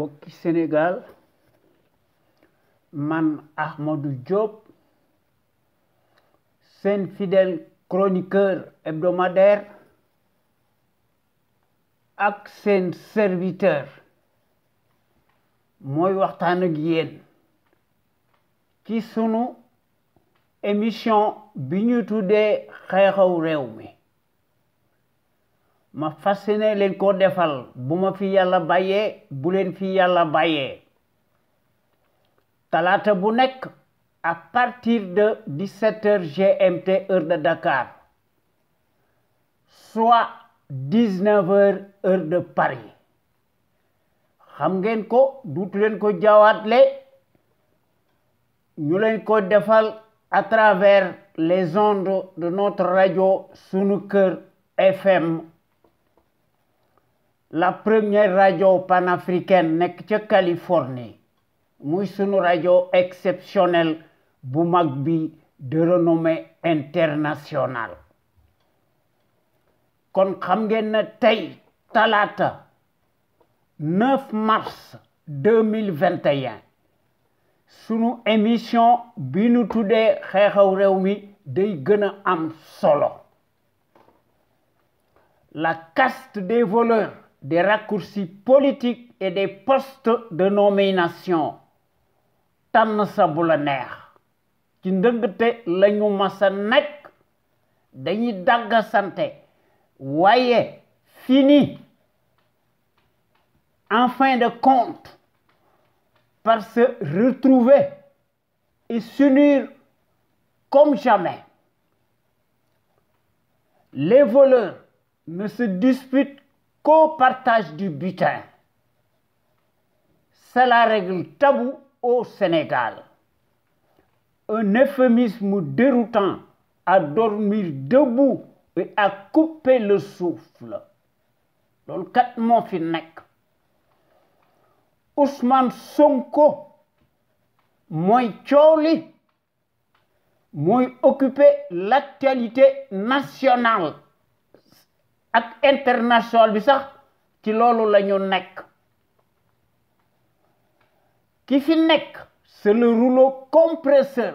mbokki Sénégal man Ahmadou Diop seen fidèle chroniqueur hebdomadaire ak seen serviteur mooy waxtaan ak yéen ci sunu émission bi ñu tuddee xew-xew réew mi ma fas yéene leen ko defal bu ma fi yàlla bàyyee bu leen fi yàlla bàyyee talaata bu nekk à partir de 17h GMT heure de Dakar soit 19h heure de Paris xam ngeen ko duutu leen ko jawaatle ñu leen ko defal à travers les ondes de notre radio Sunu Kër FM, la première radio panafricaine nekk ca Californie muy sunu radio exceptionnelle bu mag bi de renommée internationale. Kon xam ngeen na tey talaata 9 mars 2021 sunu émission bi nu tuddee xew-xew réew mi day gën a am solo. La caste des voleurs, des raccourcis politiques et des postes de nomination tànn sa bu la neex ci ndëngte lañu masa nekk dañuy dagga sante waaye fini en fin de compte par se retrouver et s'unir comme jamais. Les voleurs ne se disputent qu'au partage du butin. C'est la règle taboue au Sénégal. Un euphémisme déroutant à dormir debout et à couper le souffle. Loolu kat moo fi nekk. Ousmane Sonko mooy coow li mooy occuper l'actualité nationale ak internationale bi sax ci loolu la ñu nekk. Ki fi nekk c'est le rouleau compresseur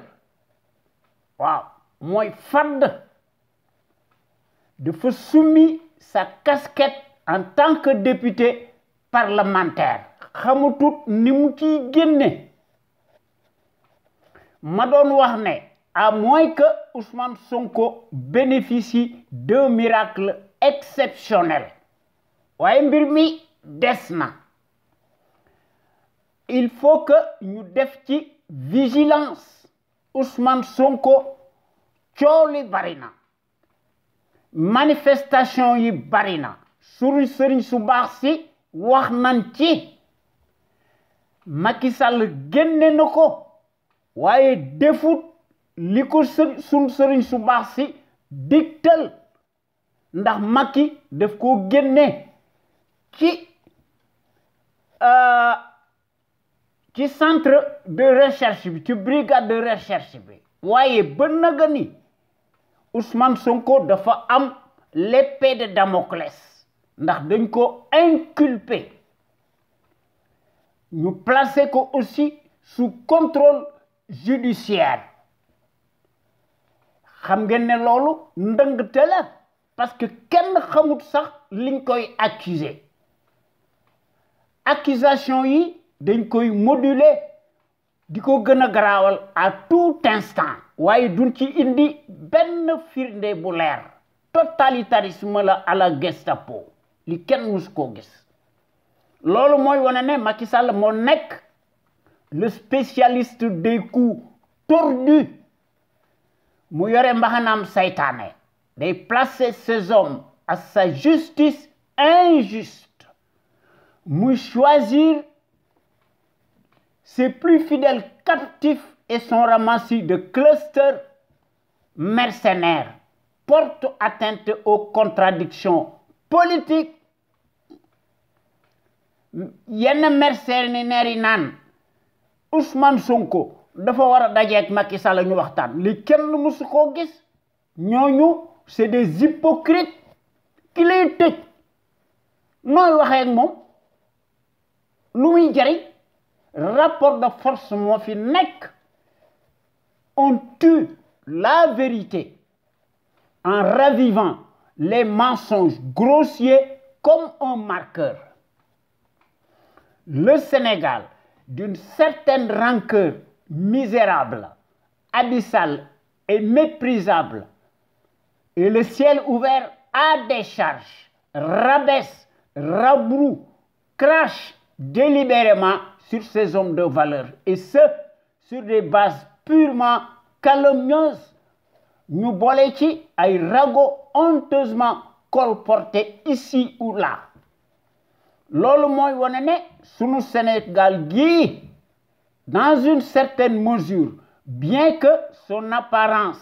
waaw mooy FAD dafa soumis sa casquette en tant que député parlementaire xamutut ni mu ciy génne ma doon wax ne à moins que Ousmane Sonko bénéficie d'un miracle exceptionnel waaye mbir mi des na. Il faut que ñu def ci vigilance. Ousmane Sonko coow li bari na manifestation yi bari na sëriñ su baax si wax nañ ci Macky Sall génne na ko waaye defut li ko sun sëriñ su baax si digtal ndax Macky daf ko génne ci centre de recherche bi ci brigade de recherche bi waaye ba naga ni Ousmane Sonko dafa am l'épée de Damoclès ndax dañ ko inculpé ñu placé ko aussi sous contrôle judiciaire xam ngeen ne loolu ndëngte la parce que kenn xamut sax liñ koy accuser accusation yi dañ koy moduler di ko gën a garaawal à tout instant waaye duñ ci indi benn firnde bu leer totalitarisme la à la Gestapo li kenn mus koo gis loolu mooy wane ne Macky Sall moo nekk le spécialiste des coups tordus mu yore mbaxanaam saytaane day placer ces hommes à sa justice injuste muy choisir ses plus fidèles captifs et son ramassis de clusters mercenaires portent atteinte aux contradictions politiques. Yenn mercenaires yi naan Ousmane Sonko dafa war a dajeek Macky Sall ñu waxtaan li kenn musu koo gis ñooñu c'est des hypocrites ki lay tëj nooy waxee ak moom lu muy jariñ rapport de force moo fi nekk. On tue la vérité en ravivant les mensonges grossiers comme un marqueur. Le Sénégal, d'une certaine rancœur misérable, abyssale et méprisable, et le ciel ouvert à des charges, rabaisse, rabroue, crache délibérément sur ces hommes de valeur, et ce, sur des bases purement calomnieuses. Nous bolé ci ay ragots honteusement colportés ici ou là. Loolu mooy wane ne sunu Sénégal gi, dans une certaine mesure, bien que son apparence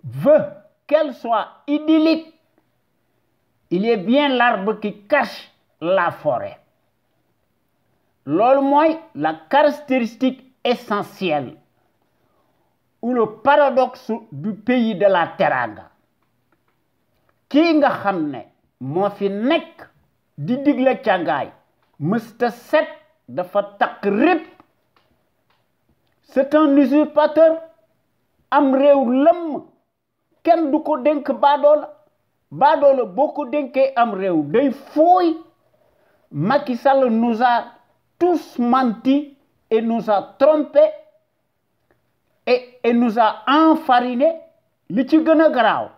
veut qu'elle soit idyllique, il y a bien l'arbre qui cache la forêt. Loolu mooy la caractéristique essentielle ou le paradoxe du pays de la Teranga. Kii nga xam ne moo fi nekk di digle càngaay mësta set dafa takk rip. C'est un usurpateur. Am réew lëmm kenn du ko dénk baadoola. Baadoola boo ko dénkee am réew day fooy. Macky Sall nous a tous menti et nous a trompés et nous a enfarinés. Li ci gën a garaaw,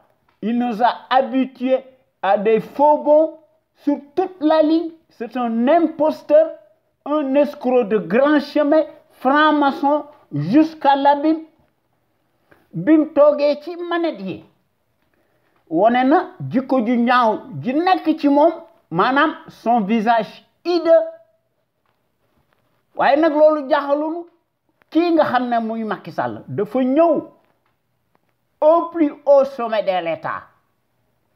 il nous a habitués à des faux bons sur toute la ligne. C'est un imposteur, un escroc de grand chemin, franc-maçon jusqu'à l'abîme. Bim toogee ci manette yi wone na jikko ju ñaaw ji nekk ci moom, maanaam son visage hideux. waaye nag loolu jaaxalunu kii nga xam ne muy Macky Sall dafa ñëw au plus haut sommet de l'État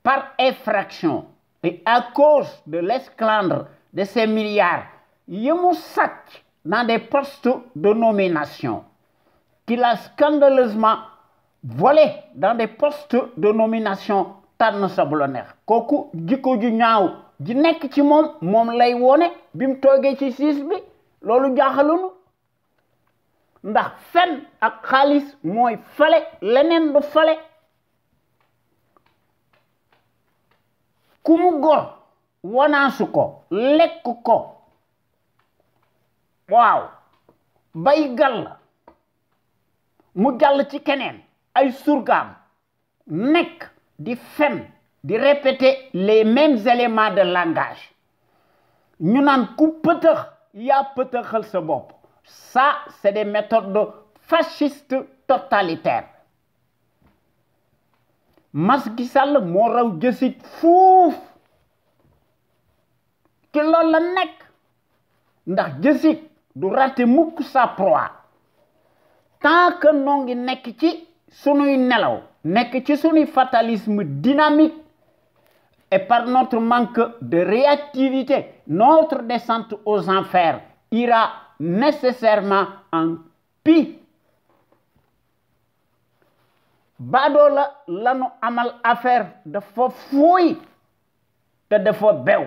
par effraction et à cause de l'esclandre de ces milliards yi mu sàcc dans des postes de nomination qu'il a scandaleusement volé dans des postes de nomination tànn sa bu la neex. Kooku jikko ju ñaaw ji nekk ci moom lay wone bi mu toogee ci siis bi. Loolu jaaxalunu ndax fen ak xaalis mooy fale, leneen du fale. Ku mu gor wanaasu ko lekk ko waaw bay gàll mu jàll ci keneen ay surgaam nekk di fen di répéter les mêmes éléments de langage. Ñu naan ku pëtëx yaa pëtëxal sa bopp. Ça, c'est des méthodes fascistes totalitaires. Macky Sall moo raw jësit fuuf ci loolu la nekk ndax jësit du raté mukk sa proie tant que noo ngi nekk ci sunuy nelaw, nekk ci sunuy fatalisme dynamique, et par notre manque de réactivité, notre descente aux enfers ira nécessairement en pis. Baadoola lanu amal affaire dafa fuuy te dafa bew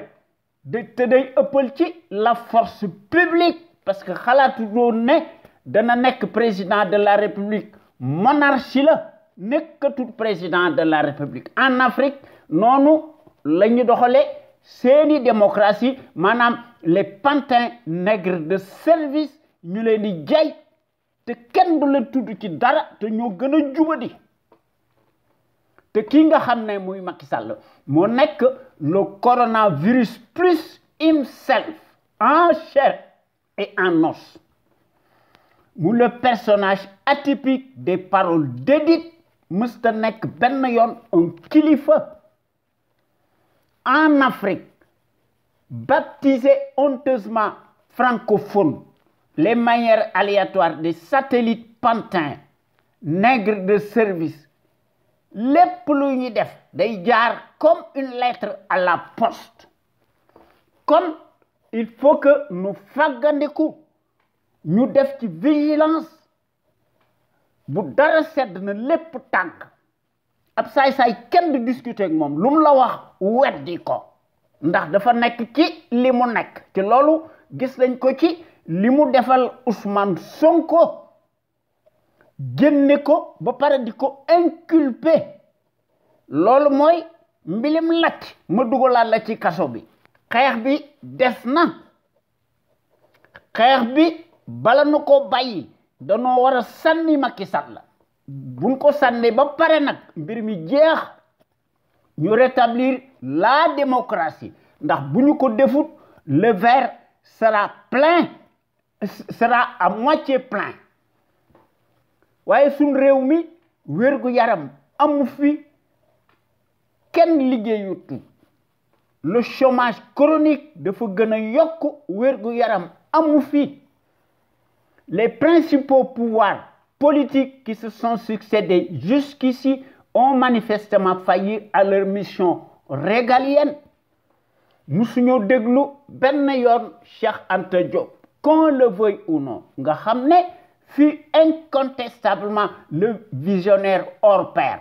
te day ëppal ci la force publique, parce que xalaatu doon ne dana nekk président de la République. Monarchie la, nekkatul président de la République. En Afrique noonu la ñu doxale seeni démocratie, maanaam les pantins nègres de service ñu leen di jaay te kenn du leen tudd ci dara te ñoo gën a jubadi. te kii nga xam ne muy Macky Sall moo nekk le coronavirus plus himself en chair et en os. Mu le personnage atypique des paroles dédites mësta nekk benn yoon un kilifa. En Afrique, baptisé honteusement francophone, les manières aléatoires des satellites pantins, nègres de service, lépp lu ñuy def day jaar comme une lettre à la poste. Kon il faut que nous faggandiku, ñu def ci vigilance. Bu dara sedd na lépp tànk. Ab saay-saay kenn di discuter ak moom lu mu la wax weddi ko ndax dafa nekk ci li mu nekk te loolu gis nañ ko ci li mu defal Ousmane Sonko génne ko ba pare di ko inculper loolu mooy mbilim lacc ma dugalaat la ci kaso bi xeex bi des na xeex bi bala nu ko bàyyi danoo war a sànni Macky Sall buñ ko sànni ba pare nag mbir mi jeex ñu rétablir la démocratie ndax bu ñu ko defut le verre sera plein sera à moitié plein waaye suñ réew mi wérgu yaram amu fi kenn liggéeyutu le chômage chronique dafa gën a yokk wérgu yaram amu fi les principaux pouvoirs politiques qui se sont succédés jusqu'ici ont manifestement failli à leur mission régalienne musuñoo déglu benn yoon Cheikh Anta Diop qu'on le veuille ou non nga xam ne fut incontestablement le visionnaire hors pair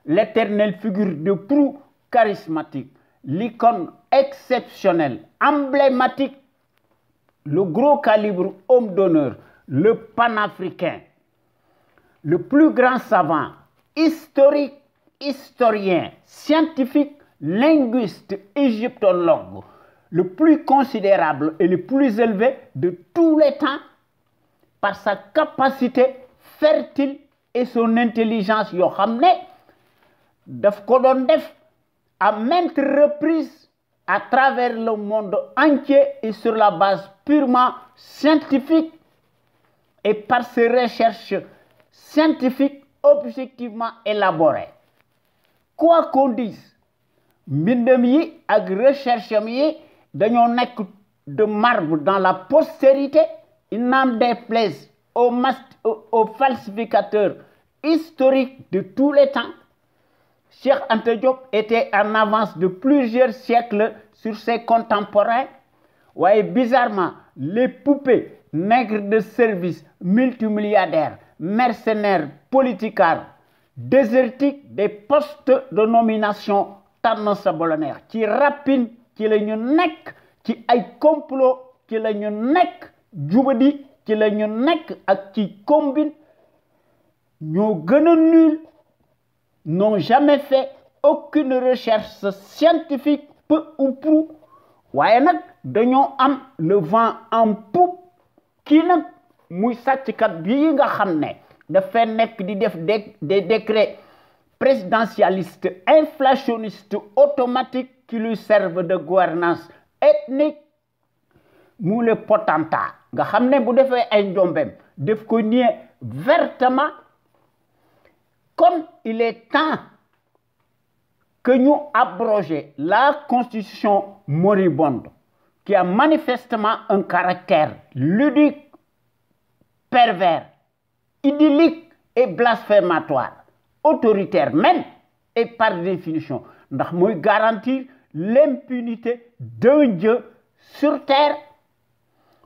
l'éternelle figure de proue charismatique l'icône exceptionnelle emblématique le gros calibre homme d'honneur le panafricain le plus grand savant historique historien scientifique linguiste égyptologue le plus considérable et le plus élevé de tous les temps par sa capacité fertile et son intelligence yoo xam ne daf ko doon def à maintes reprises à travers le monde entier et sur la base purement scientifique et par ses recherches scientifiques objectivement élaborées quoi qu'on dise mbindam yi ak rechercham yi dañoo nekk de marbre dans la postérité il n'en déplaise aux falsificateurs historiques de tous les temps Cheikh Anta Diop était en avance de plusieurs siècles sur ses contemporains waaye bizarrement les poupées nègres de service multimilliardaires mercenaires politicards désertiques des postes de nomination tànn sa bolo neex ci rapine ci la ñu nekk ci ay complot ci la ñu nekk jubadi ci la ñu nekk ak ci combine ñoo gën a nul n'ont jamais fait aucune recherche scientifique peu ou prou waaye nag dañoo am le vent en poupe kii nag muy sàcckat bii nga xam ne dafay nekk di def des décrets présidentialistes inflationnistes automatiques qui lui servent de gouvernance ethnique mu le potentat nga xam ne bu defee ay njombeem def ko nier vertement comme il est temps que ñu abroger la constitution moribonde qui a manifestement un caractère ludique pervers idyllique et blasphématoire autoritaire même et par définition ndax mooy garantir l'impunité d'un Dieu sur terre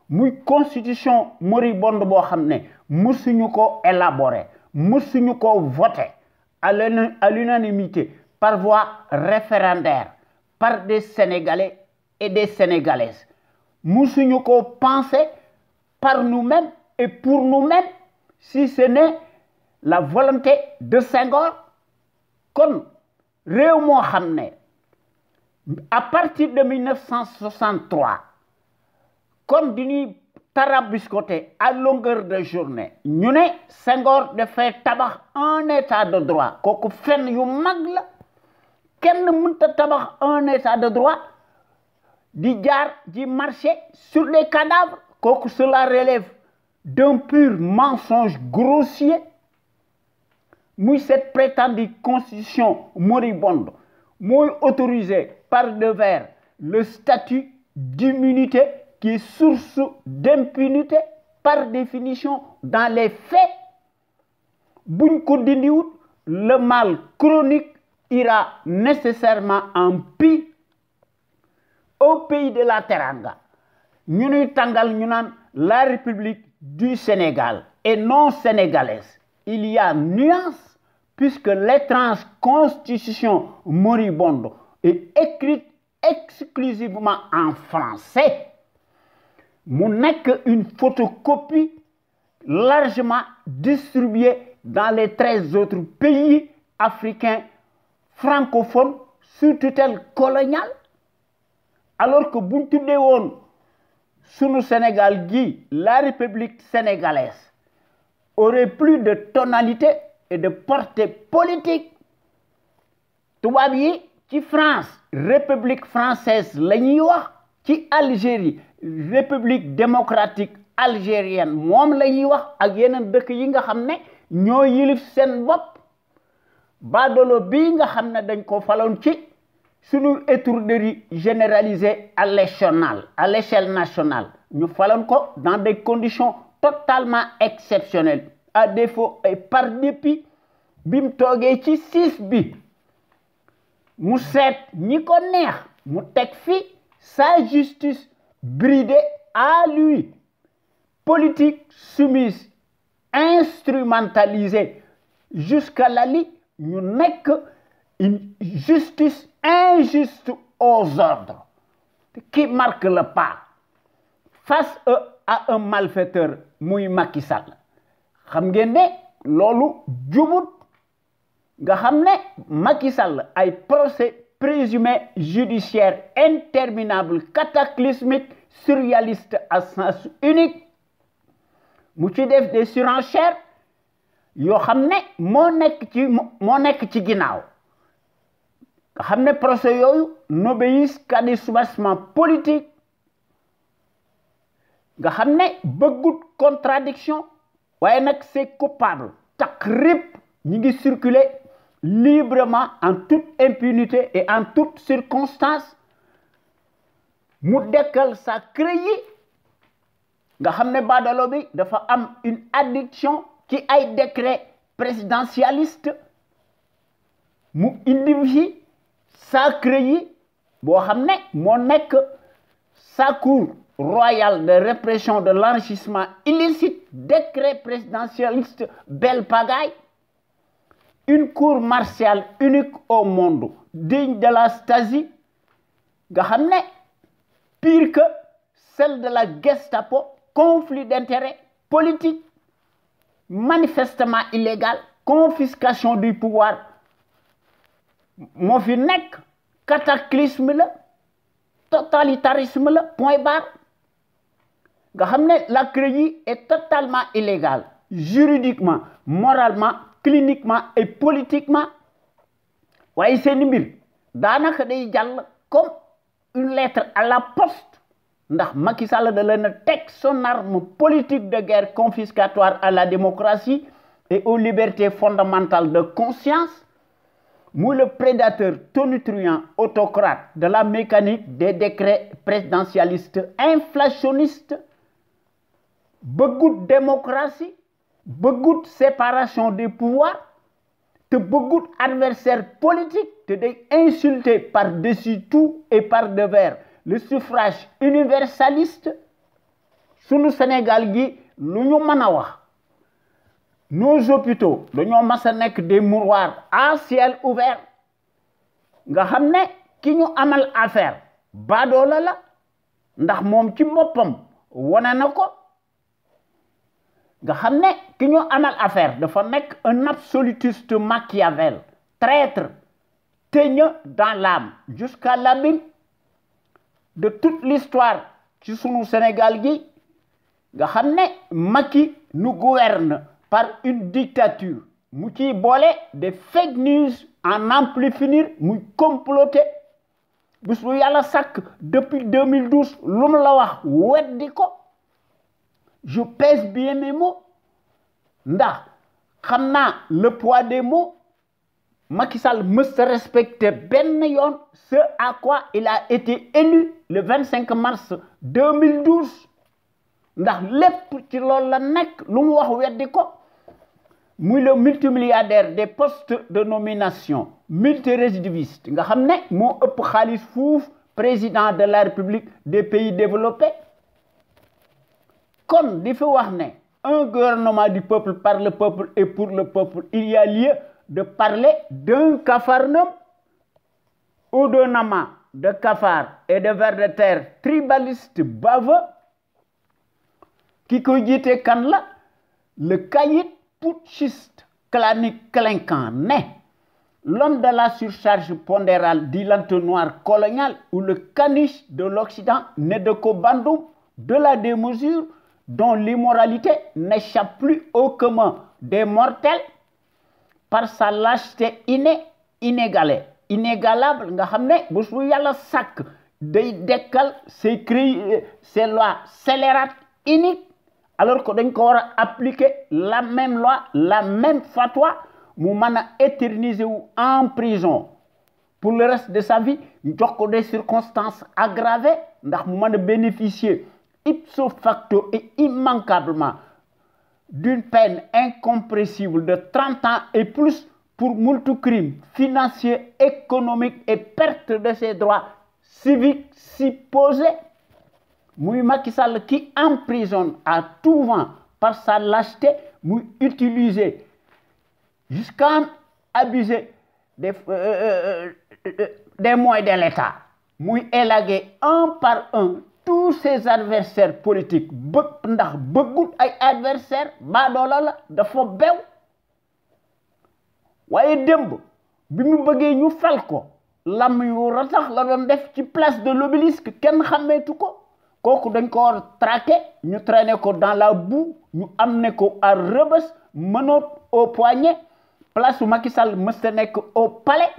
muy constitution moribonde boo xam ne mësuñu ko élaborer mësuñu ko voter à l'unanimité par voie référendaire par des Sénégalais et des Sénégalaises mësuñu ko penser par nous-mêmes et pour nous-mêmes si ce n'est la volonté de Senghor kon réew moo xam ne à partir de 1963 kon di ñuy tarabiscoter à longueur de journée ñu ne Senghor dafay tabax un état de droit kooku fenn yu mag la kenn mënta tabax un état de droit di jaar di marcher sur les cadavres kooku cela relève d'un pur mensonge grossier muy cette prétendue constitution moribonde mooy autorisée par devers le statut d'immunité qui est source d'impunité par définition dans les faits buñ ko dindiwut le mal chronique ira nécessairement en pis au pays de la Teranga ñu nuy tàngal ñu naan la République du Sénégal et non sénégalaise il y a nuance puisque l'étrange constitution moribonde est écrite exclusivement en français mu nekk une photocopie largement distribuée dans les 13 autres pays africains francophones sous tutelle coloniale, alors que buñ tuddee woon sunu Sénégal gi la République sénégalaise aurait plus de tonalité et de portée politique. tubaab yi ci France République française la ñuy wax, ci Algérie République démocratique algérienne moom la ñuy wax, ak yeneen dëkk yi nga xam ne ñoo yilif seen bopp. Badolo bii nga xam ne dañ ko faloon ci sunu étourderie généralisée à l'échelle nationale ñu faloon ko dans des conditions totalement exceptionnelles, à défaut et par dépit bi mu toogee ci 6 bi mu seet ñi ko neex mu teg fi sa justice bridée à lui, politique soumise, instrumentalisée jusqu'à la lie, ñu nekk une justice injuste aux ordres qui marque le pas face à un malfaiteur muy Macky Sall. xam ngeen ne loolu jubut, nga xam ne Macky Sall ay procès présumé judiciaire interminable, cataclysmique, surréaliste à sens unique, mu ci def des surenchères yoo xam ne moo nekk ci ginnaaw, nga xam ne procès yooyu n'obéissent qu'à des soubassements politiques, nga xam ne bëggut contradiction waaye nag c'est coupable takrib ñi ngi circuler librement en toute impunité et en toute circonstance. mu dekkal sa CREI nga xam ne badalo bi dafa am une addiction ci ay décret présidentialiste, mu indi fi sa CREI boo xam ne moo nekk sa cour royale de répression de l'enrichissement illicite, décret présidentialiste belle pagaille, une cour martiale unique au monde, digne de la Stasi, nga xam ne pire que celle de la Gestapo, conflit d'intérêts politique, manifestement illégal, confiscation du pouvoir, moo fi nekk, cataclysme la, totalitarisme la, point barre. nga xam ne la CREI est totalement illégale, juridiquement, moralement, cliniquement et politiquement. waaye seeni mbir daanaka day jàll comme une lettre à la poste, ndax Macky Sall da leen a teg son arme politique de guerre confiscatoire à la démocratie et aux libertés fondamentales de conscience, muy le prédateur tonitruant autocrate de la mécanique des décrets présidentialistes inflationnistes, bëggut démocratie, bëggut séparation des pouvoirs, te bëggut adversaire politique, te day insulter par-dessus tout et par devers le suffrage universaliste. sunu Sénégal gi lu ñu mën a wax, nos hôpitaux dañoo mas a nekk des mouroirs à ciel ouvert, nga xam ne ki ñu amal affaire baadoola la, ndax moom ci boppam wane na ko, nga xam ne ki ñu amal affaire dafa nekk un absolutiste Machiavel, traître, teigneux dans l'âme jusqu'à l'abîme de toute l'histoire ci sunu Sénégal gi, nga xam ne Macky nous gouverne par une dictature, mu ciy boole des fake news en n'en plus finir, muy comploter bis bu yàlla sàkk depuis 2012 lu mu la wax weddi ko. Je pèse bien mes mots ndax xam naa le poids des mots. Macky Sall mës a respecter benn yoon ce à quoi il a été élu le 25 mars 2012, ndax lépp ci loolu la nekk, lu mu wax weddi ko. muy le multimilliardaire des postes de nomination, multirécidiviste, nga xam ne moo ëpp xaalis fuuf président de la République des pays développés. kon di fi wax ne un gouvernement du peuple, par le peuple et pour le peuple, il y a lieu de parler d'un Capharnaüm ou d'un amas de cafards et de vers de terre tribalistes baveux Qui cogite kan la? Le caïd putschiste clanique clinquant né. L'homme de la surcharge pondérale dit l'entonnoir colonial ou le caniche de l'Occident né de Kobandou, de la démesure dont l'immoralité n'échappe plus au commun des mortels par sa lâcheté inégalée, inégalable, nga xamné bu su yalla sak day dekkal ses cris, ses lois scélérates uniques, alors que dañ ko wara appliquer la même loi, la même fatwa, mu mëna éterniser en prison pour le reste de sa vie, ñu jox ko des circonstances aggravées ndax mu mëna bénéficier ipso facto et immanquablement d'une peine incompressible de 30 ans et plus pour multi-crimes financiers, économiques et perte de ses droits civiques supposés. Muy Macky Sall qui emprisonne à tout vent par sa lâcheté, muy utiliser jusqu'à abuser des moyens de l'État, muy élaguer un par un tous ses adversaires politiques. Ndax bëggul ay adversaires baadoola la dafa bew waaye démb bi mu bëggee ñu fal ko lam yu ratax la doon def ci place de l'Obélisque kenn xàmmeetu ko kooku dañ ko war traqué ñu traîner ko dans la boue ñu amené ko à Rebeuss menottes au poignet place où Macky Sall mësta nekk au palais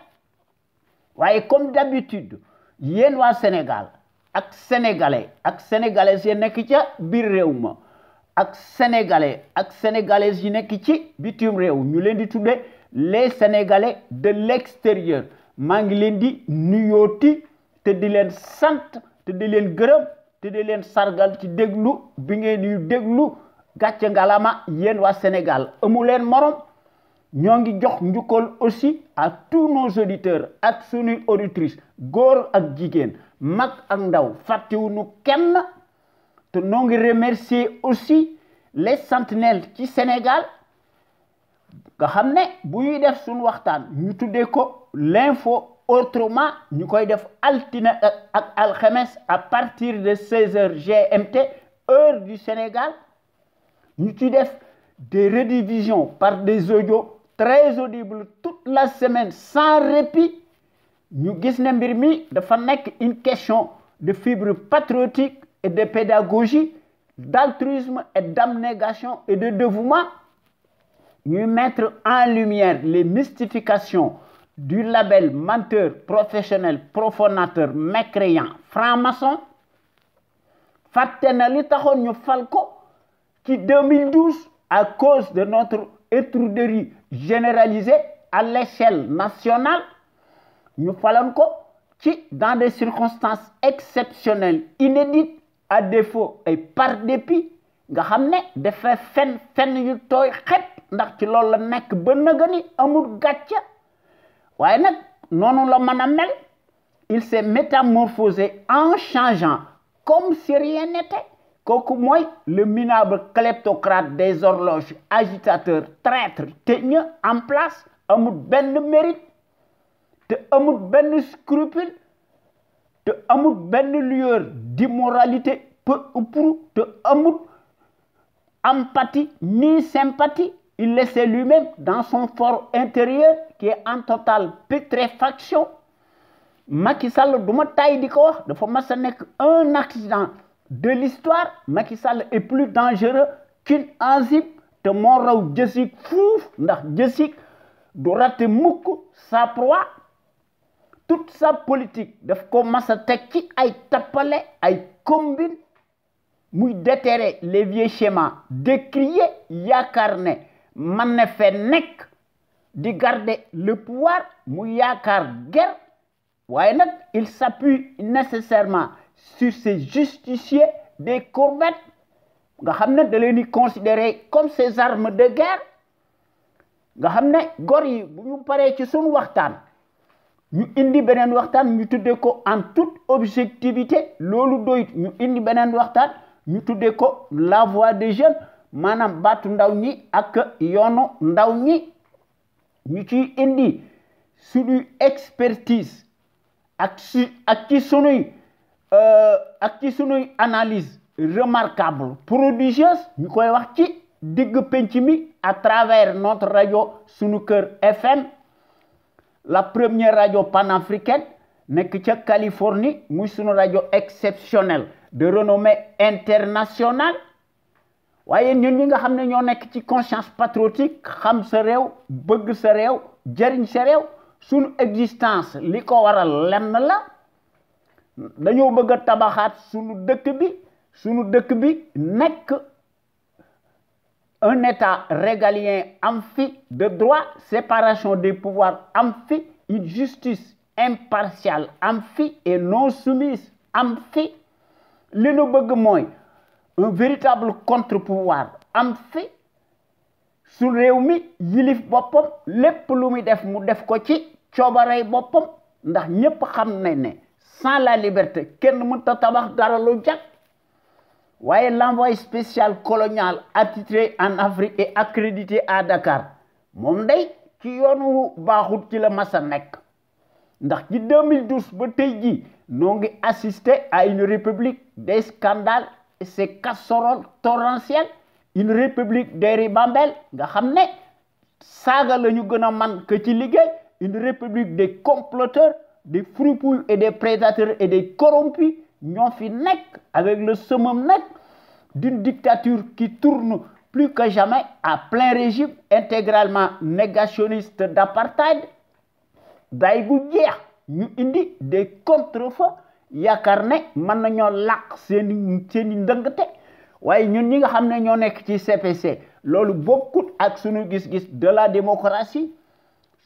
waaye comme d'habitude yéen waa Sénégal ak sénégalais ak sénégalaises yi nekk ca biir réew ma ak sénégalais ak sénégalaises yi nekk ci bitim réew ñu leen di tuddee les sénégalais de l'extérieur maa ngi leen di nuyooti te di leen sant te di leen gërëm te di leen sargal ci déglu bi ngeen di déglu gàcce ngalama yéen waa Sénégal amu leen morom ñoo ngi jox njukkal aussi à tous nos auditeurs ak sunuy auditrices góor ak jigéen mag ak ndaw fàttewuñu kenn te noo ngi remercier aussi les sentinelles ci Sénégal nga xam ne bu ñuy def suñu waxtaan ñu tuddee ko l'info autrement ñu koy def altine ak alxames à partir de 16h GMT heure du Sénégal ñu ci def des rediffusions par des audios très audibles toute la semaine sans répit. Nous avons une question de fibre patriotique et de pédagogie, d'altruisme et d'abnégation et de dévouement. Nous mettre en lumière les mystifications du label menteur, professionnel, profanateur, mécréant, franc-maçon. Fatena li taxone ñu fal ko ci 2012 à cause de notre étourderie généralisée à l'échelle nationale. Nous fallons dans des circonstances exceptionnelles, inédites, à défaut et par dépit, nga xamné dafa fen yu toy xet ndax ci loolu la nek ba nëgëni amul gatcha waye nak nonu la mëna mel. Il s'est métamorphosé en changeant comme si rien n'était. Kooku mooy le minable kleptocrate des horloges, agitateur, traître, tenu en place, amul benn mérite, te amul benn scrupule, te amul benn lueur d'immoralité, peu ou prou, te amul empathie ni sympathie. Il laissait lui-même dans son fort intérieur qui est en totale putréfaction. Macky Sall duma tay di ko wax dafa mas a nekk un accident de l'histoire. Macky Sall est plus dangereux qu'une enzyme te moo raw jësik fuuf ndax jësik du raté mukk sa proie. Toute sa politique daf ko mas a teg ci ay tappale ay combine muy déterrer les vieux schémas décriés yaakaar ne man ne fe nekk di garder le pouvoir muy yaakaar guerre. Ouais, il s'appuie nécessairement sur ces justiciers des courbettes. Nga xamné da leen considérer comme ces armes de guerre. Nga xamné gor yi bu ñu paré ci suñu waxtaan ñu indi benen waxtaan ñu tuddé ko en toute objectivité lolu doyit ñu indi benen waxtaan ñu tuddé ko la voix des jeunes manam batu ndaw ñi ak yoonu ndaw ñi ñu ci indi suñu expertise ak ci sunuy analyse remarquable prodigieuse ñu koy wax ci digg penc mi à travers notre radio Sunu Kër FM la première radio panafricaine nekk ca Californie muy sunu radio exceptionnelle de renommée internationale waaye ñun ñi nga xam ne ñoo nekk ci conscience patriotique xam sa réew bëgg sa réew jëriñ sa réew sunu existence li ko waral lenn la dañoo bëgg a tabaxaat sunu dëkk bi nekk un état régalien am fi de droit séparation des pouvoirs am fi une justice impartiale am fi et non soumise am fi li nu bëgg mooy un véritable contre-pouvoir am fi su réew mi yilif boppam lépp lu muy def mu def ko ci coobarey boppam ndax ñépp xam nañ ne sans la liberté kenn mënta tabax dara lu jag waaye l'envoyé spécial colonial attitré en Afrique et accrédité à Dakar moom day ci yoonu baaxut ci la masa nekk ndax ci 2012 ba tey jii noo ngi assister à une république des scandales et ses casseroles torrentielles une république des ribambelles nga xam ne saaga la ñu gën a man que ci liggéey une république des comploteurs des fripouilles et des prédateurs et des corrompus ñoo fi nekk avec le summum nekk d'une dictature qui tourne plus que jamais à plein régime intégralement négationniste d'apartheid day gu jeex ñu indi des contre-feux yaakaar ne mën nañoo làq seeni ndëngte waaye ñun ñi nga xam ne ñoo nekk ci CPC loolu bokkut ak sunu gis-gis de la démocratie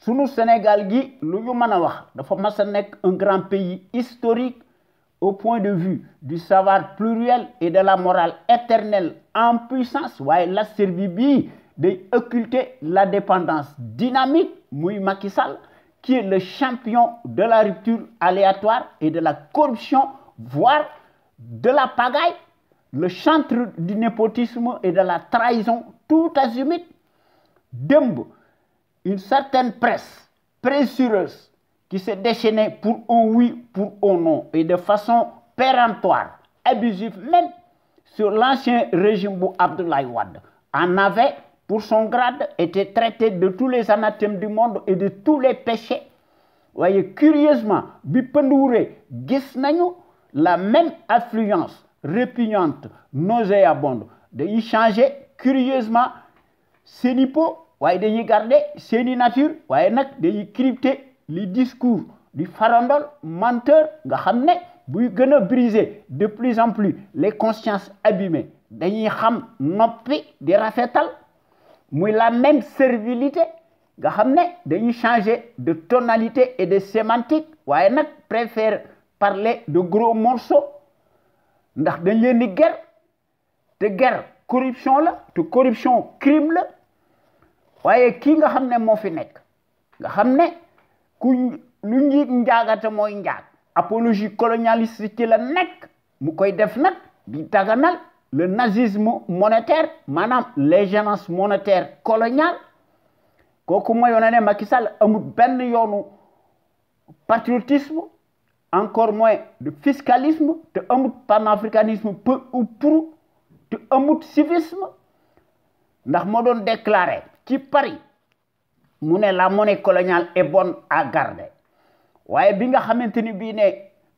sunu Sénégal gi lu ñu mën a wax dafa mas a nekk un grand pays historique au point de vue du savoir pluriel et de la morale éternelle en puissance waaye la servi bii day occulter la dépendance dynamique muy Macky Sall qui est le champion de la rupture aléatoire et de la corruption voire de la pagaille le chantre du népotisme et de la trahison tout azimut démb une certaine presse pressureuse qui s'est déchaînée pour un oui, pour un non, et de façon péremptoire, abusive même, sur l'ancien régime bu Abdoulaye Wade, en avait, pour son grade, été traité de tous les anathèmes du monde et de tous les péchés. Voyez, curieusement, bi Pendouré, gis nañu la même affluence répugnante, nauséabonde, de changer curieusement seeni po, waaye dañuy garder seeni nature, waaye nag dañuy crypter les discours du farandole menteur nga xam ne buy gën a briser de plus en plus les consciences abîmées dañuy xam noppi di rafetal muy la même servilité nga xam ne dañuy changer de tonalité et de sémantique waaye nag préfère parler de gros morceaux ndax dañ leen di guerre te guerre corruption la te corruption crime la waaye kii nga xam ne moo fi nekk nga xam ne ku lu njiit njaagate mooy njaag apologie colonialiste ci la nekk mu koy def nag di daganal le nazisme monétaire maanaam l'ingérence monétaire coloniale kooku mooy yoone ne Macky Sall amul benn yoonu patriotisme encore moins de fiscalisme te amul panafricanisme peu ou prou te amul civisme ndax moo doon déclaré ci Paris mu ne la monnaie coloniale est bonne à garder waaye bi nga xamante ni bii ne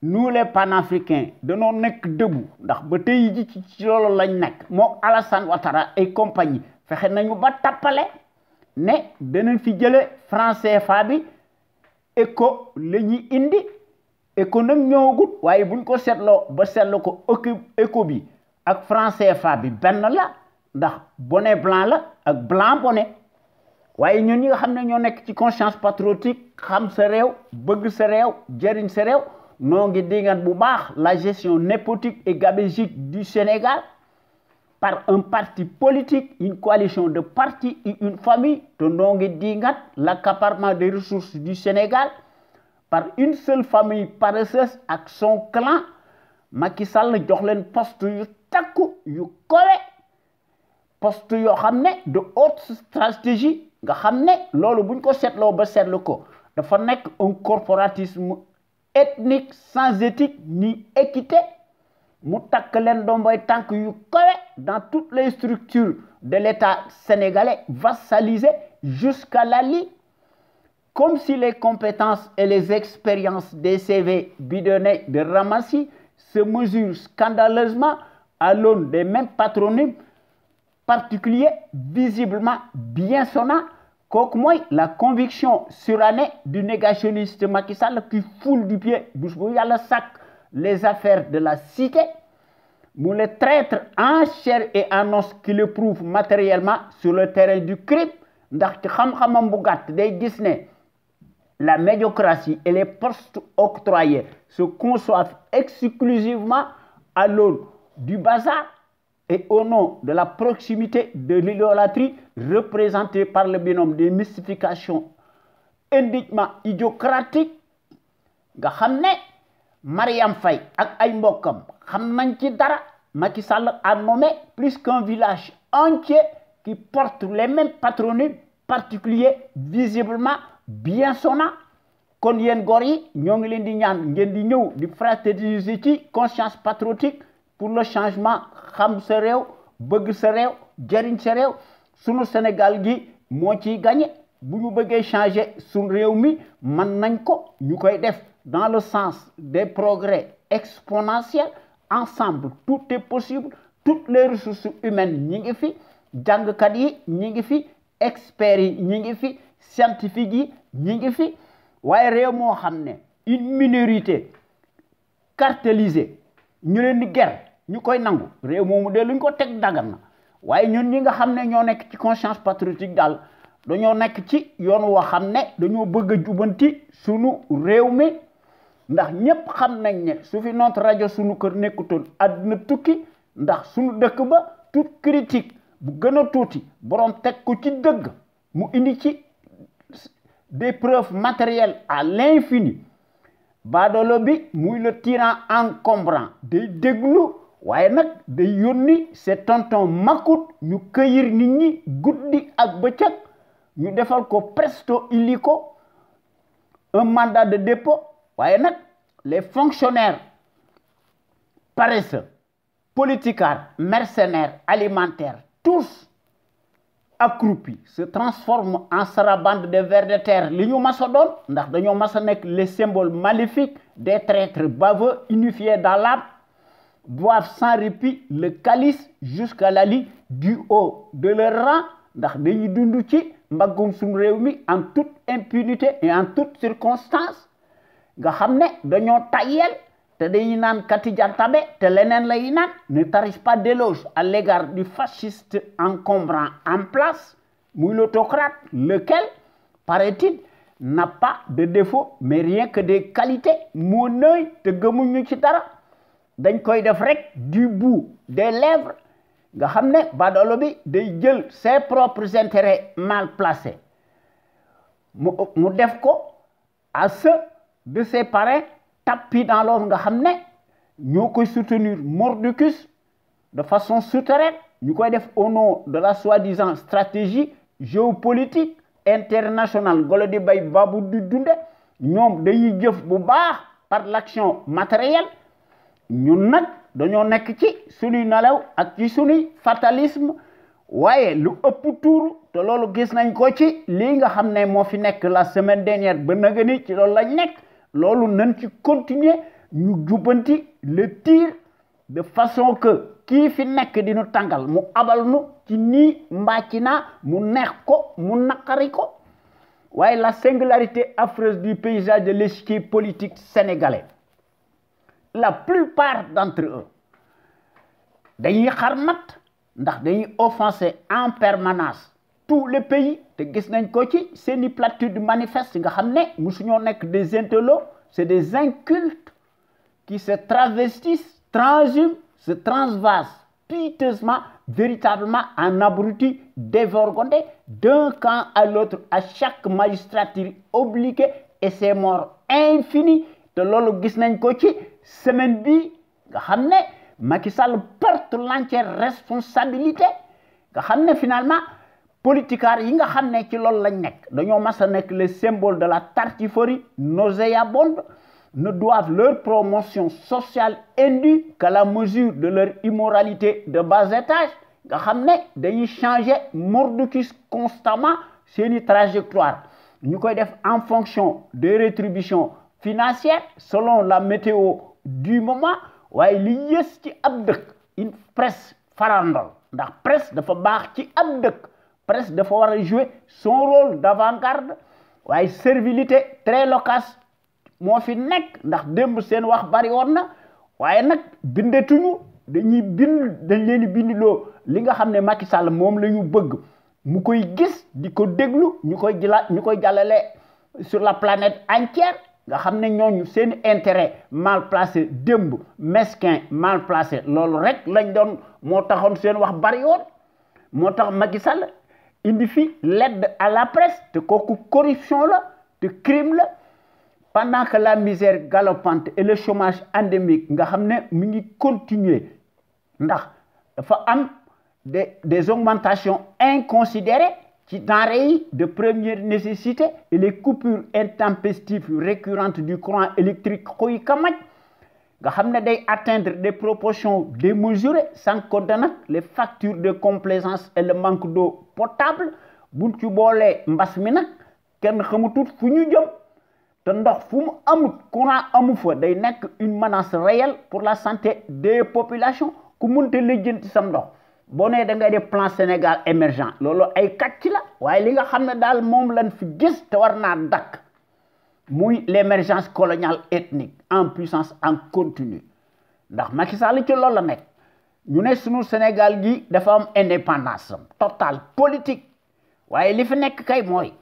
nous les panafricains danoo nekk debout ndax ba tey ji ci loolu lañ nekk moo Alassane Ouattara et compagnie fexe nañu ba tappale ne danañ fi jële franc CFA bi éco la ñuy indi éco nag ñëwagut waaye buñ ko seetloo ba seetlu ko éco bi ak franc CFA bi benn la ndax bonnet blanc la ak blanc bonnet waaye ñun ñi nga xam ne ñoo nekk ci conscience patriotique xam sa réew bëgg sa réew jëriñ sa réew noo ngi dingat bu baax la gestion népotique et gabégique du Sénégal par un parti politique une coalition de partis et une famille te noo ngi dingat l'accaparement des ressources du Sénégal par une seule famille paresseuse ak son clan Macky Sall jox leen poste yu takku yu kowe poste yoo xam ne de haute stratégie nga xam ne loolu buñ ko seetloo ba seetlu ko dafa nekk un corporatisme ethnique sans éthique ni équité mu takk leen domboy tànk yu kawe dans toutes les structures de l'État sénégalais vassalisées jusqu'à la lie, comme si les compétences et les expériences des CV bidonnés de ramassis se mesurent scandaleusement à l'aune des mêmes patronymes particuliers visiblement bien sonnants, kooku mooy la conviction surannée du négationniste Macky Sall qui foule du pied bés bu yàlla sàkk les affaires de la cité, mu le traître en chair et en os qui le prouve matériellement sur le terrain du crime, ndax ci xam-xamam bu gàtt day gis ne la médiocratie et les postes octroyés se conçoivent exclusivement à l'aune du bazar et au nom de la proximité de l'idolâtrie représentée par le binôme des mystifications indignement idiocratiques. Nga xam ne Mariam Faye ak ay mbokkam xam nañ ci dara. Macky Sall a nommé plus qu'un village entier qui porte les mêmes patronymes particuliers visiblement bien sonnants. Kon yéen góor yi ñoo ngi leen di ñaan ngeen di ñëw di fraterniser ci conscience patriotique pour le changement, xam sa réew bëgg sa réew jariñ sa réew. Sunu Sénégal gi moo ciy gagné bu ñu bëggee changer sunu réew mi mën nañ ko ñu koy def dans le sens des progrès exponentiels. Ensemble tout est possible, toutes les ressources humaines ñi ngi fi, jàngkat yi ñi ngi fi, experts yi ñi ngi fi, scientifiques yi ñi ngi fi. Waaye réew moo xam ne une minorité cartélisée ñu leen di ger ñu koy nangu réew moomu de luñ ko teg dagan na. Waaye ñun ñi nga xam ne ñoo nekk ci conscience patriotique daal dañoo nekk ci yoon woo xam ne dañoo bëgg a jubanti sunu réew mi. Ndax ñëpp xam nañ ne su fi notre rajo sunu kër nekkutoon àdduna tukki, ndax sunu dëkk ba toute critique bu gën a tuuti borom teg ko ci dëgg mu indi ci des preuves matérielles à l'infini. Baadoolo bi muy le tyran encombrant day déglu waaye nag day yónni c'est tonton Macoute ñu cueillir nit ñi guddi ak bëccëg ñu defal ko presto illico un mandat de dépôt. Waaye nag les fonctionnaires paresseux, politicards, mercenaires, alimentaires, tous accroupis se transforment en sarabande de vers de terre li ñu mas a doon ndax dañoo mas a nekk les symboles maléfiques des traîtres baveux unifiés dans l'âme, boivent sans répit le calice jusqu'à la lie du haut de leur rang ndax dañuy dund ci mbaggum suñu réew mi en toute impunité et en toutes circonstances. Nga xam ne dañoo tayel te dañuy naan Kati Diantabe te leneen lay naan ne tarisse pas d'éloge à l'égard du fasciste encombrant en place, muy l'autocrate, lequel, paraît-il, n'a pas de défaut mais rien que des qualités. Moo nëy te gëmuñu ci dara dañ koy def rek du bout des lèvres. Nga xam ne baadoolo bi day jël ses propres intérêts mal placés mu def ko à ceux de ses parrains tapis dans l'ombre nga xam ne ñoo koy soutenir mordicus de façon souterraine. ñu koy def au nom de la soi-disant stratégie géopolitique internationale golo di bay babu di dunde. ñoom dañuy jëf bu baax par l'action matérielle. ñun nag dañoo nekk ci suñuy nelaw ak ci suñuy fatalisme. waaye lu ëpp tuuru te loolu gis nañ ko ci lii nga xam ne moo fi nekk la semaine dernière ba naga ni ci loolu lañ nekk. Loolu nañ ci continuer ñu jubbanti le tir de façon que kii fi nekk di nu tàngal mu abal nu ci nii mbaa ci naa mu neex ko mu naqari ko. Waaye la singularité affreuse du paysage de l'échiquier politique sénégalais, la plupart d'entre eux dañuy xarmat ndax dañuy offenser en permanence tout le pays te gis nañ ko ci seeni platitude manifeste nga xam ne musuñoo nekk des intellos, c'est des incultes qui se travestissent, transhument, se transvasent piteusement, véritablement en abrutis dévergondés d'un camp à l'autre à chaque magistrature obliquée et ses morts infinis. Te loolu gis nañ ko ci semaine bi nga xam ne Macky Sall porte l'entière responsabilité nga xam ne finalement politiciens yi nga xam ne ci loolu lañ nekk dañoo mas a nekk le symbole de la tartufferie nauséabonde ne doivent leur promotion sociale indue qu'à la mesure de leur immoralité de bas étage nga xam ne dañuy changer mordicus constamment seeni trajectoire ñu koy def en fonction des rétributions financières selon la météo du moment waaye li yées ci ab dëkk une presse farandole ndax presse dafa baax ci ab dëkk presse dafa war a jouer son rôle d'avant-garde waaye servilité très loquace moo fi nekk ndax démb seen wax bari woon na waaye nag bindetuñu dañ leen di bindiloo li nga xam ne Macky Sall moom la ñu bëgg mu koy gis di ko déglu ñu koy jàllale sur la planète entière nga xam ne ñooñu seen intérêt mal placé démb mesquin mal placé loolu rek lañ doon moo taxoon seen wax bari woon moo tax Macky Sall indi fi l'aide à la presse te kooku corruption la te crime la pendant que la misère galopante et le chômage endémique nga xam ne mi ngi continuer ndax dafa am des augmentations inconsidérées ci denrées de première nécessité et les coupures intempestives récurrentes du courant électrique xuy kamaj nga xam ne day atteindre des proportions démesurées sans compter nag les factures de complaisance et le manque d'eau potable buñ ci boolee mbas mi nag kenn xamutut fu ñu jëm te ndox fu mu amut courant amu fa day nekk une menace réelle pour la santé des populations ku munte lijjanti sam ndox boo nee da ngay def plan Sénégal émergent loolu ay kàcc la waaye li nga xam ne daal moom lañ fi gis te war naa dakk muy l'émergence coloniale ethnique en puissance en continu ndax Macky Sall ci loolu la nekk ñu ne sunu Sénégal gi dafa am indépendance totale politique waaye li fi nekk kay mooy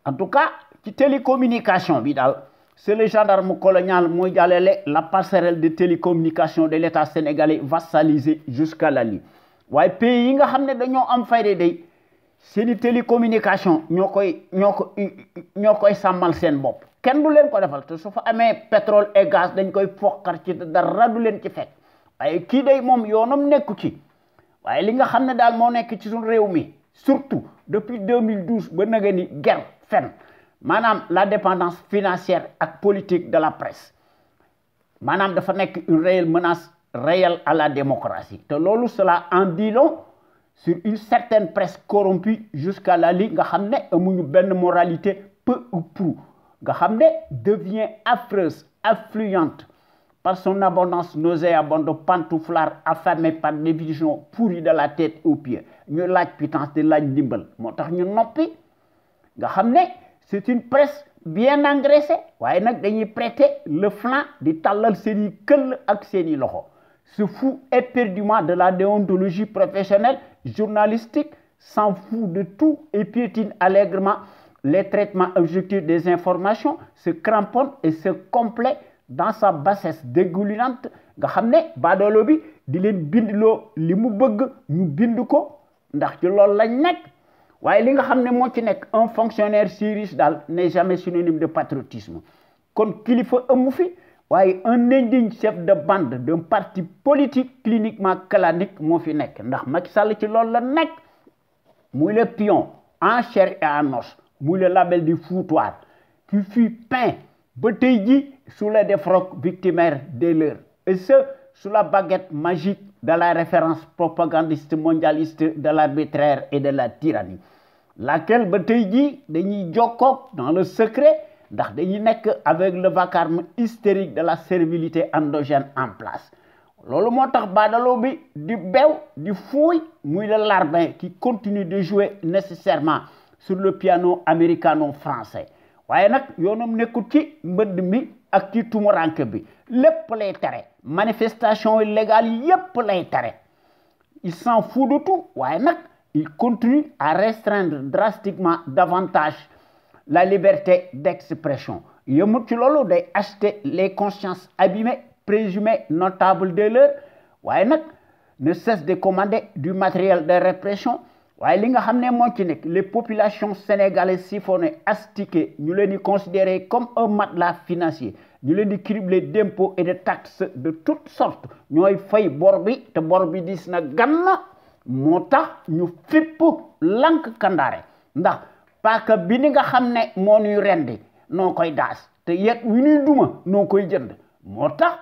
en tout cas ci télécommunication bi daal c'est le gendarme colonial mooy jàllale la passerelle de télécommunication de l'État sénégalais vassalisé jusqu'à la Libye waaye pays yi nga xam ne dañoo am fayda day seeni télécommunication ñoo koy sàmmal seen bopp kenn du leen ko defal te su fa amee pétrole et gaz dañ koy foqar ci dara du leen ci fekk waaye kii day moom yoonam nekku ci waaye li nga xam ne daal moo nekk ci suñu réew mi surtout depuis 2012 ba naga ni guerre fen maanaam la dépendance financière ak politique de la presse maanaam dafa nekk une réelle menace réelle à la démocratie te loolu cela en dit long sur une certaine presse corrompue jusqu'à la Ligue nga xam ne amuñu benn moralité peu ou prou nga xam ne devient affreuse affluente par son abondance nauséabonde pantouflard affamée par des visions pourries de la tête aux pieds ñu laaj pitance di laaj ndimbal moo tax ñu noppi nga xam ne c'est une presse bien engraissée waaye nag dañuy prêter le flanc di tàllal seeni këll ak seeni loxo se fout éperdument de la déontologie professionnelle journalistique s'en fout de tout et piétine allègrement les traitements objectifs des informations, se cramponne et se complaît dans sa bassesse dégoulinante nga xam ne baadoolo bi di leen bindloo li mu bëgg ñu bind ko ndax ci loolu lañ nekk waaye li nga xam ne moo ci nekk un fonctionnaire si riche daal n'est jamais synonyme de patriotisme kon kilifa amu fi waaye un indigne chef de bande d'un parti politique cliniquement clanique moo fi nekk ndax Macky Sall ci loolu la nekk muy le pion en chair et en os muy le label du foutoir qui fut peint ba tey ji sous les défroques victimaires des leurs et ce sous la baguette magique de la référence propagandiste mondialiste de l'arbitraire et de la tyrannie laquelle ba tey ji dañuy jokkoog dans le secret ndax dañuy nekk avec le vacarme hystérique de la servilité endogène en place loolu moo tax baadaloo bi di bew di fuuy muy le larbin qui continue de jouer nécessairement sur le piano américano-français waaye nag yoonam nekkul ci mbënd mi ak ci tumuranke bi lépp lay tere manifestation illégale yépp lay tere il s'en fout de tout waaye nag il continue à restreindre drastiquement davantage la liberté d'expression yëmut ci loolu day acheter les consciences abîmées présumées notables de l'heure waaye nag ne cesse de commander du matériel de répression waaye li nga xam ne moo ci nekk les populations sénégalaises siphonnées astiquées ñu leen di considérer comme un matelas financier ñu leen di cribler d'impôts et de taxes de toutes sortes ñooy fay bor bi te bor bi dis na ganna moo tax ñu fipp lank kandaare ndax paaka bi ni nga xam ne moo ñuy rendi noo koy daas te yet wi ñuy duma noo koy jënd moo tax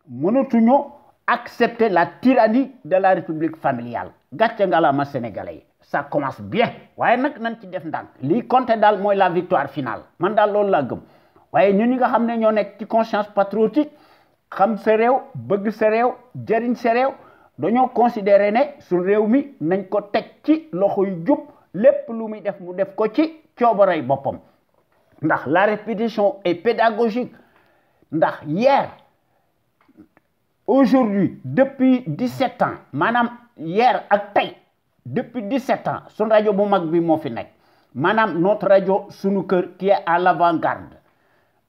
mënatuñoo accepter la tyrannie de la république familiale gàcce ngalaama sénégalais yi ça commence bien waaye nag nañ ci def ndànk lii compté daal mooy la victoire finale man daal loolu laa gëm waaye ñun ñi nga xam ne ñoo nekk ci conscience patriotique xam sa réew bëgg sa réew jëriñ sa réew dañoo considérer ne suñ réew mi nañ ko teg ci loxo yu jub lépp lu muy def mu def ko ci coobaray boppam ndax la répétition est pédagogique ndax hier aujourd'hui depuis 17 ans maanaam hier ak tey depuis 17 ans sun rajo bu mag bi moo fi nekk maanaam notre rajo sunu kër qui est à l'avant-garde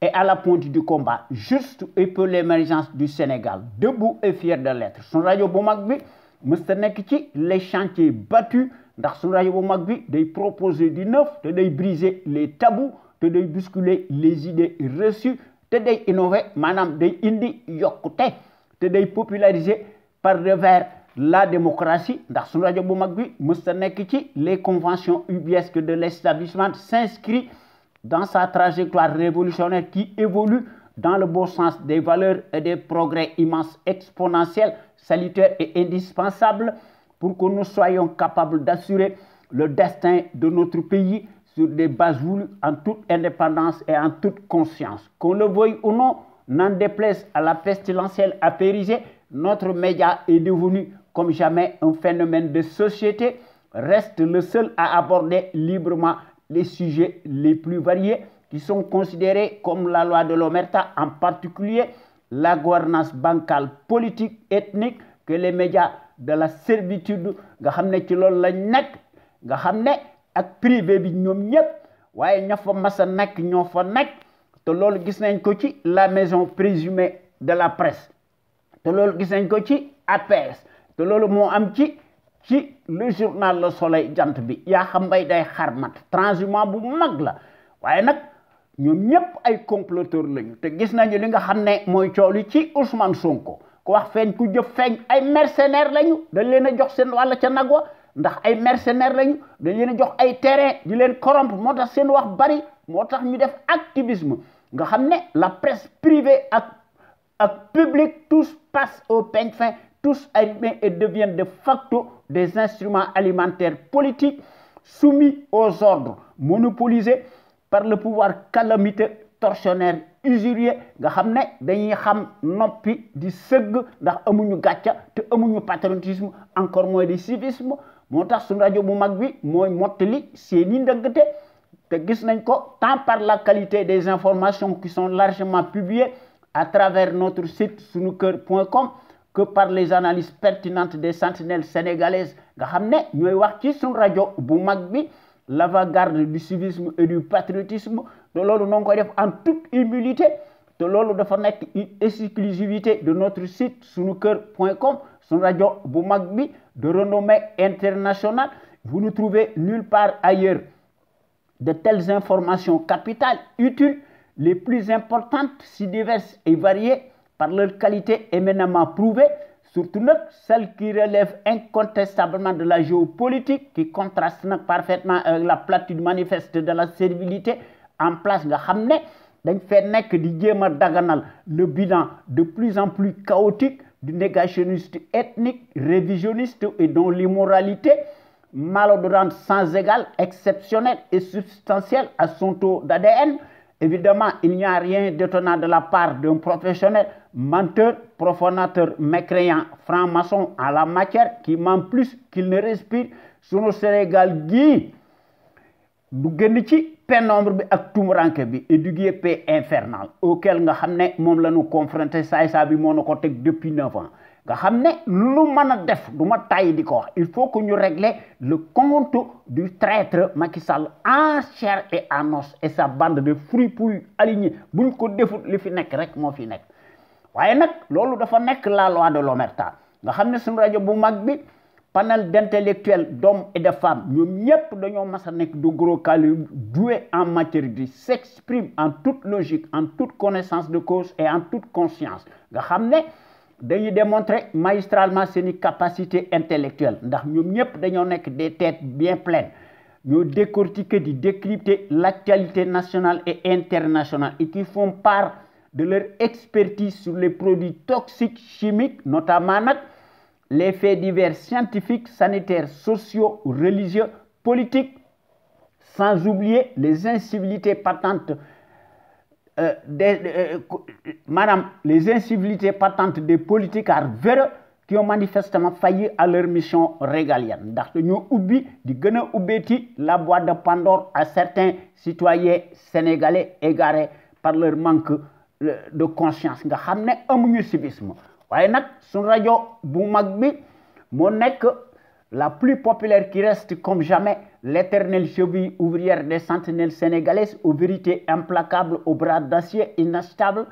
et à la pointe du combat juste et pour l'émergence du Sénégal debout et fier de l'être sun rajo bu mag bi mësta nekk ci les chantiers battus ndax sun rajo bu mag bi day proposer du neuf te day briser les tabous te day bousculer les idées reçues te day innover maanaam day indi yokkute te day populariser par revers la démocratie ndax sun rajo bu mag bi mësta nekk ci les conventions ubuesques de l'établissement s'inscrit dans sa trajectoire révolutionnaire qui évolue dans le bon sens des valeurs et des progrès immenses, exponentiels, salutaires et indispensables pour que nous soyons capables d'assurer le destin de notre pays sur des bases voulues en toute indépendance et en toute conscience. Qu'on le veuille ou non, n'en déplaise à la pestilentielle apérisée, notre média est devenu comme jamais un phénomène de société, reste le seul à aborder librement les sujets les plus variés qui sont considérés comme la loi de l'omerta, en particulier la gouvernance bancale, politique, ethnique, que les médias de la servitude nga xam ne ci loolu lañ nekk nga xam ne ak privé bi ñoom ñëpp waaye ña fa masa nekk ñoo fa nekk te loolu gis nañ ko ci la maison présumée de la presse te loolu gis nañ ko ci APS te loolu moo am ci le journal Le Soleil jant bi yaa xam mbay day xarmat transhumant bu mag la waaye nag ñoom ñëpp ay comploteurs lañu te gis nañu li nga xam ne mooy coow li ci Ousmane Sonko ku wax feeñ ku jëf feeñ ay mercenaires lañu dañ leen a jox seen wàll ca nag wa ndax ay mercenaires lañu dañ leen a jox ay terrain di leen corrompre moo tax seen wax bari moo tax ñu def activisme nga xam ne la presse privée ak publique tous passent au peigne fin tous arrivent et deviennent de facto des instruments alimentaires politiques soumis aux ordres monopolisés par le pouvoir calamiteux, tortionnaire, usurier nga xam ne dañuy xam noppi di sëgg ndax amuñu gàcca te amuñu patriotisme encore moins de civisme moo tax suñu rajo bu mag bi mooy mottali seeni ndëggte te gis nañ ko tant par la qualité des informations qui sont largement publiées à travers notre site sunuker.com que par les analyses pertinentes des sentinelles sénégalaises nga xam ne ñooy wax ci suñu rajo bu mag bi l'avant-garde du civisme et du patriotisme te loolu noo ngi koy def en toute humilité te loolu dafa nekk une exclusivité de notre site sunuker.com suñu rajo bu mag bi de renommée internationale vous ne trouvez nulle part ailleurs de telles informations capitales utiles les plus importantes si diverses et variées par leur qualité éminemment prouvée, surtout celles qui relèvent incontestablement de la géopolitique, qui contraste parfaitement avec la platitude manifeste de la servilité en place nga xam ne dañ fee nekk di jéem a daganal le bilan de plus en plus chaotique du négationniste ethnique, révisionniste et dont l'immoralité malodorante sans égal, exceptionnelle et substantielle à son taux d'ADN. Évidemment, il n'y a rien d'étonnant de la part d'un professionnel, menteur, profanateur, mécréant, franc-maçon en la matière, qui ment plus qu'il ne respire sunu Sénégal gii du génn ci pénombre bi ak tumuranke bi et du guépé infernal auquel nga xam ne moom la ñu confronté saa bi moo na ko teg depuis 9 ans nga xam ne lu mën a def du ma tàyyi di ko wax il faut que ñu régler le compte du traître Macky Sall en chair et en os et sa bande de fripouilles alignés buñ ko defut li fi nekk rek moo fi nekk waaye nag loolu dafa nekk la loi de l'omerta nga xam ne suñu rajo bu mag bi panel d'intellectuels d'hommes et de femmes ñoom ñëpp dañoo mas a nekk de gros calibre doués en matière de s'expriment en toute logique en toute connaissance de cause et en toute conscience nga xam ne dañuy démontrer magistralement seeni capacité intellectuelle ndax ñoom ñëpp dañoo nekk des têtes bien pleines ñoo décortiquer, décrypter l'actualité nationale et internationale et qui font part de leur expertise sur les produits toxiques chimiques, notamment les faits divers scientifiques, sanitaires, sociaux, religieux, politiques, sans oublier les incivilités patentes les incivilités patentes des politiques véreux qui ont manifestement failli à leur mission régalienne. Ndax dañoo ubbi di gën a ubbeeti la boîte de Pandore à certains citoyens sénégalais égarés par leur manque de conscience nga xam ne amuñu civisme waaye nag suñu rajo bu mag bi moo nekk la plus populaire qui reste comme jamais l'éternelle cheville ouvrière des sentinelles sénégalaises aux vérités implacables, aux bras d'acier inachetables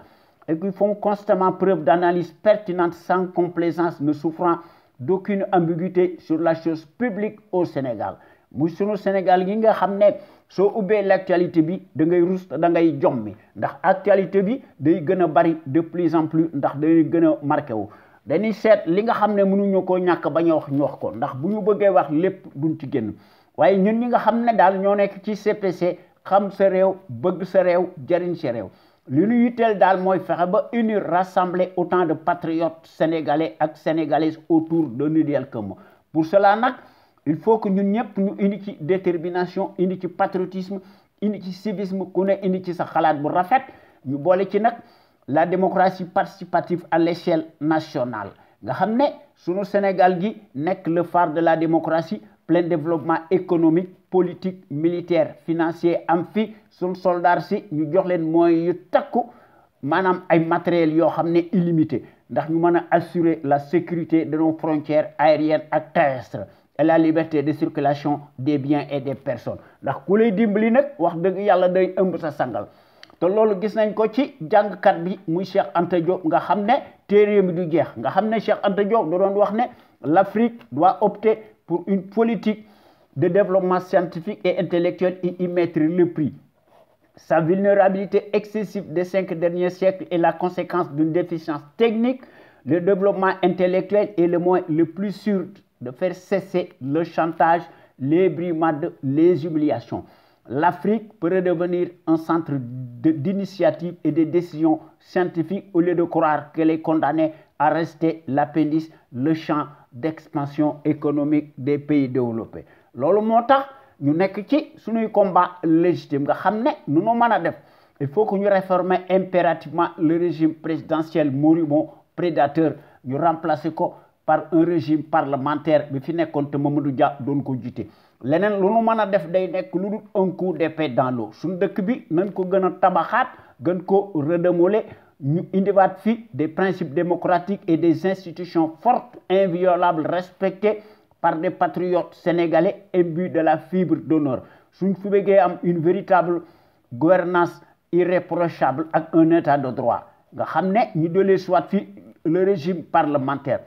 et qui font constamment preuve d'analyse pertinente sans complaisance, ne souffrant d'aucune ambiguïté sur la chose publique au Sénégal. muy sunu Sénégal yi nga xam ne soo ubbee l'actualité bi da ngay rus da ngay jommi ndax actualité bi day gën a bari de plus en plus ndax day gën a marqué wu. dañuy seet li nga xam ne mënuñu koo ñàkk bañ a wax ñu wax ko ndax bu ñu bëggee wax lépp duñ ci génn waaye ñun ñi nga xam ne daal ñoo nekk ci CPC xam sa réew bëgg sa réew jariñ sa réew li ñu yitteel daal mooy fexe ba unir rassembler autant de patriotes sénégalais ak sénégalaises autour d'un idéal commun. Pour cela nag il faut que ñun ñëpp ñu indi ci détermination indi ci patriotisme indi ci civisme ku ne indi ci sa xalaat bu rafet ñu boole ci nag la démocratie participative à l'échelle nationale nga xam ne sunu Sénégal gi nekk le phare de la démocratie plein développement économique politique militaire financier am fi sunu soldats si ñu jox leen moyens yu takku maanaam ay matériels yoo xam ne illimité ndax ñu mën a assurer la sécurité de nos frontières aériennes ak terrestres et la liberté de circulation des biens et des personnes ndax ku lay dimbali nag wax dëgg yàlla day ëmb sa sangal te loolu gis nañ ko ci jàngkat bi muy Cheikh Anta Diop nga xam ne téere mi du jeex nga xam ne Cheikh Anta Diop da doon wax ne l'Afrique doit opter pour une politique de développement scientifique et intellectuel et y mettre le prix. Sa vulnérabilité excessive des 5 derniers siècles est la conséquence d'une déficience technique. Le développement intellectuel est le moyen le plus sûr de faire cesser le chantage, les brimades, les humiliations. L'Afrique pourrait devenir un centre d'initiative et de décision scientifique au lieu de croire qu'elle est condamnée à rester l'appendice, le champ d'expansion économique des pays développés. Loolu moo tax ñu nekk ci suñuy combat légitime nga xam ne nu nu mën a def il faut que ñu réformer impérativement le régime présidentiel moribond prédateur ñu remplacer ko par un régime parlementaire bi fi nekkoon te Mamadou Dia doon ko jiite leneen lu nu mën a def day nekk lu dul un coup d'épée dans l'eau suñu dëkk bi nañ ko gën a tabaxaat gën ko redémoler ñu indiwaat fi des principes démocratiques et des institutions fortes inviolables respectées par des patriotes sénégalais imbus de la fibre d'honneur suñ fi bëggee am une véritable gouvernance irréprochable ak un état de droit nga xam ne ñu dolee soit fi le régime parlementaire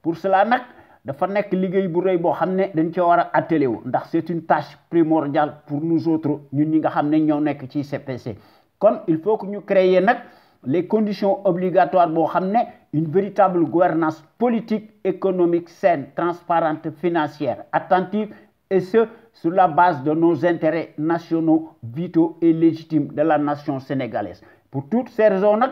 pour cela nag dafa nekk liggéey bu rëy boo xam ne dañ ci war a attelé wu ndax c'est une tâche primordiale pour nous autres ñun ñi nga xam ne ñoo nekk ci CPC kon il faut que ñu créer nag les conditions obligatoires boo xam ne une véritable gouvernance politique économique saine transparente financière attentive et ce sur la base de nos intérêts nationaux vitaux et légitimes de la nation sénégalaise pour toutes ces raisons nag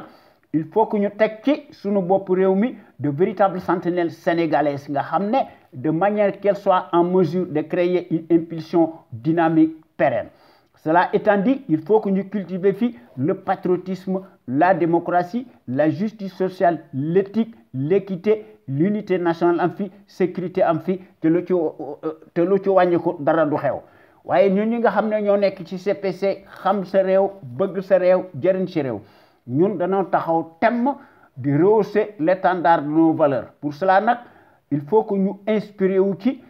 il faut que ñu teg ci sunu bopp réew mi de véritables sentinelles sénégalaises nga xam ne de manière qu'elles soient en mesure de créer une impulsion dynamique pérenne. Cela étant dit, il faut que nous cultivions le patriotisme, la démocratie, la justice sociale, l'éthique, l'équité, l'unité nationale en fi, sécurité en fi, te lu ci wàññiku dara du xew waaye ñun ñi nga xam ne ñoo nekk ci CPC xam sa réew bëgg sa réew jëriñ sa réew ñun dañoo taxaw temm di rehausser l'étendard de nos valeurs pour cela nag il faut que ñu inspiré wu ci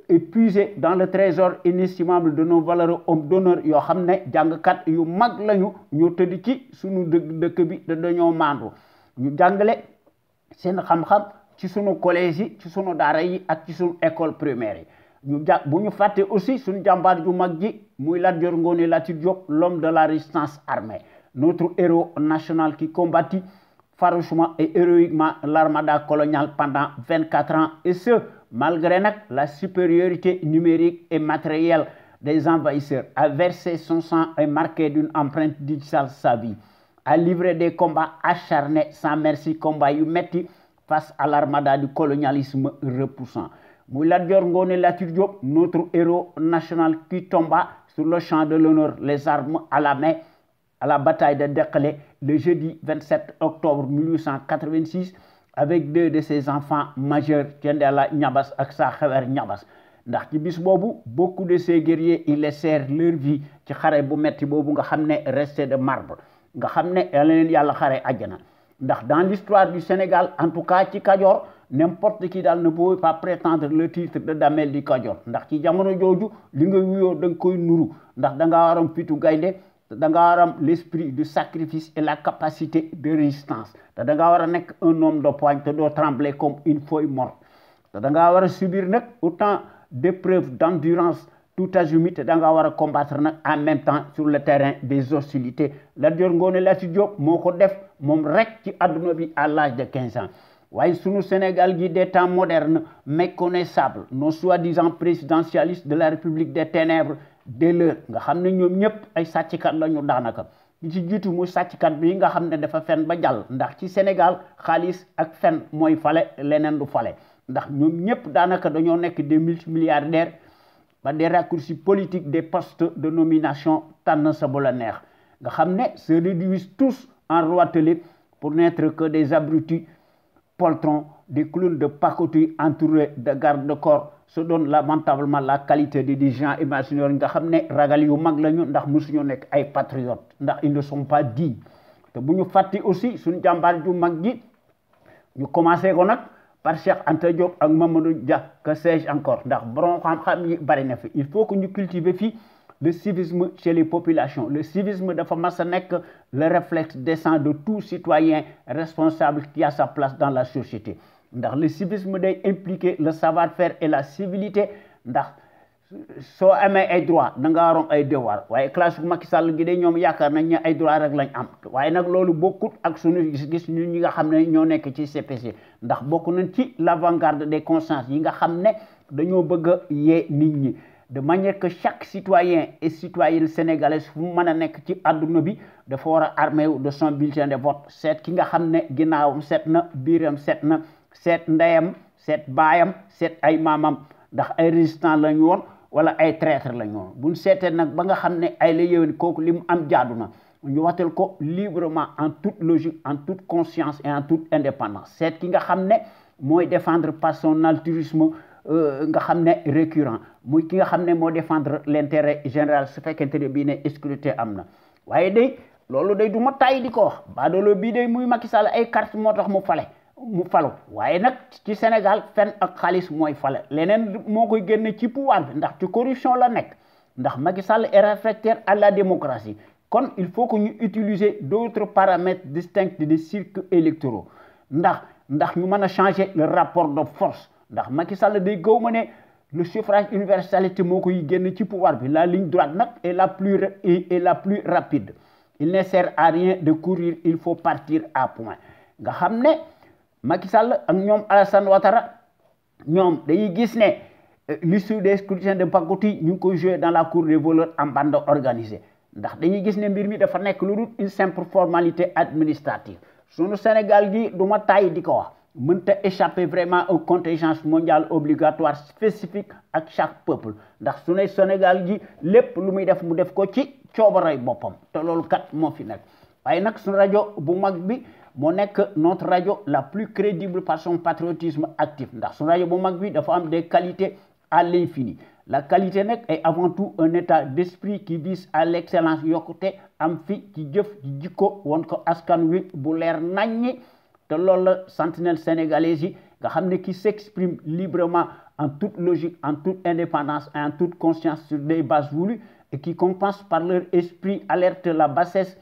et puiser dans le trésor inestimable de nos valeurs hommes d'honneur yoo xam ne jàngkat yu mag lañu ñoo tëdd ci suñu dëkk bi dañoo maandu ñu jàngale seen xam-xam ci sunu collège yi ci sunu daara yi ak ci sunu école primaire yi ñu bu ñu fàtte aussi suñu jàmbaar ju mag ji muy Lat Dior Ngoné Latyr Diop l'homme de la résistance armée notre héros national qui combattit farouchement et héroïquement l'armada coloniale pendant 24 ans et ce malgré la supériorité numérique et matérielle des envahisseurs, a versé son sang et marqué d'une empreinte digitale sa vie, a livré des combats acharnés sans merci, combats yu metti face à l'armada du colonialisme repoussant. Muy Lat Dior Ngoné Latyr Diop, notre héros national qui tomba sur le champ de l'honneur, les armes à la main, à la bataille de Derklé, le jeudi 27 octobre 1886, avec 2 de ses enfants majeurs, Thiendella Niabass ak Sakhewere Niabass. Ndax ci bis boobu beaucoup de ces guerriers ils laissèrent leur vie ci xare bu metti boobu nga xam ne resté de marbre, nga xam ne leen yàlla xare àjjana. Ndax dans l'histoire du Sénégal, en tout cas ci Kajoor, n'importe qui daal ne pouvait pas prétendre le titre de Damel du Kajoor. Ndax ci jamono jooju li nga wuyoo da nga koy nuru, ndax da nga waram fitu gaynde, da nga waram l'esprit de sacrifice et la capacité de résistance, te da nga war a nekk un homme de poigne, te doo trembler comme une feuille morte, te da nga war a subir nag autant d'épreuves d'endurance tout azimut, te da nga war a combattre nag en même temps sur le terrain des hostilités. Lat Dior Ngoné Latyr Diop moo ko def moom rek ci àdduna bi à l'âge de 15 ans. waaye sunu Sénégal gi des temps modernes méconnaissables, nos soi-disant présidentialistes de la République des ténèbres de l'heure, nga xam ne ñoom ñëpp ay sàcckat la ñu daanaka. li ci jiitu muy sàcckat bi nga xam ne dafa fen ba jàll, ndax ci Sénégal xaalis ak fen mooy fale, leneen du fale. ndax ñoom ñëpp daanaka dañoo nekk des multimilliardaires ba des raccourcis politiques, des postes de nomination tànn sa bu la neex, nga xam ne se réduisent tous en roitelets pour n'être que des abrutis poltrons, des clowns de pacotille entourés de garde-corps, se donnent lamentablement la qualité de dirigeants imaginaires nga xam ne ragal yu mag lañu, ndax mësuñu nekk ay patriotes, ndax ils ne sont pas dignes. te bu ñu fàtti aussi suñu jàmbaar ju mag gi ñu commencé ko nag par Cheikh Anta Diop ak Mamadou Dia, que sais-je encore, ndax borom xam-xam yi bari na fi. Il faut que ñu cultiver fii le civisme chez les populations. Le civisme dafa mas a nekk le réflexe décent de tout citoyen responsable qui a sa place dans la société. ndax le civisme day impliquer le savoir-faire et la civilité, ndax soo amee ay droit da nga waroon ay devoir. waaye classe bu Macky Sall gi de ñoom yaakaar nañ ne ay droit rek lañ am, waaye nag loolu bokkut ak suñu gis-gis ñun ñi nga xam ne ñoo nekk ci CPC, ndax bokk nañ ci l'avant-garde des consciences yi nga xam ne dañoo bëgg a yee nit ñi, de manière que chaque citoyen et citoyenne sénégalaise fu mu mën a nekk ci àdduna bi dafa war a armé wu de son bulletin de vote, seet ki nga xam ne ginnaawam set na, biiram set na, seet ndeyam, seet baayam, seet ay maamam ndax ay résistant lañu woon wala ay traître lañu woon. buñ seetee nag ba nga xam ne ay la yéwén kooku li mu am jaadu na, ñu watal ko librement, en toute logique, en toute conscience et en toute indépendance. seet ki nga xam ne mooy défendre par son altruisme nga xam ne récurrent, muy ki nga xam ne moo défendre l'intérêt général su fekkente ne bii ne sécurité am na. waaye day loolu day du ma tàyyi di ko wax, baadoolo bii day muy Macky Sall ay carte moo tax mu falu, waaye nag ci Sénégal fen ak xaalis mooy fale, leneen moo koy génne ci pouvoir bi, ndax ci corruption la nekk, ndax Macky Sall est réfractaire à la démocratie. kon il faut que ñu utiliser d'autres paramètres distincts des circuits électoraux ndax ñu mën a changer le rapport de force. ndax Macky Sall day gëw ma ne le suffrage universalité moo koy génn ci pouvoir bi, la ligne droite nag est la plus rapide. il ne sert à rien de courir, il faut partir à point. nga xam ne Macky Sall ak ñoom Alassane Ouattara ñoom dañuy gis ne l'issue des scrutins de pacotille ñu ngi koy jouer dans la cour des voleurs en bande organisée, ndax dañuy gis ne mbir mi dafa nekk lu dul une simple formalité administrative. sunu Sénégal gi du ma tàyyi di ko wax, mënta échapper vraiment aux contingences mondiales obligatoires spécifiques ak chaque peuple, ndax su ne Sénégal gi lépp lu muy def mu def ko ci coobaray boppam, te loolu kat moo fi nekk. waaye nag suñu rajo bu mag bi moo nekk notre rajo la plus crédible par son patriotisme actif, ndax suñu rajo bu mag bi dafa am des qualités à l'infini. la qualité nag est avant tout un état d'esprit qui vise à l'excellence, yokkute am fi ci jëf ci jikko woon ko askan wi bu leer naññi. te loolu la sentinelle sénégalais yi nga xam ne qui s'exprime librement en toute logique, en toute indépendance et en toute conscience sur des bases voulues, et qui compensent par leur esprit alerte la bassesse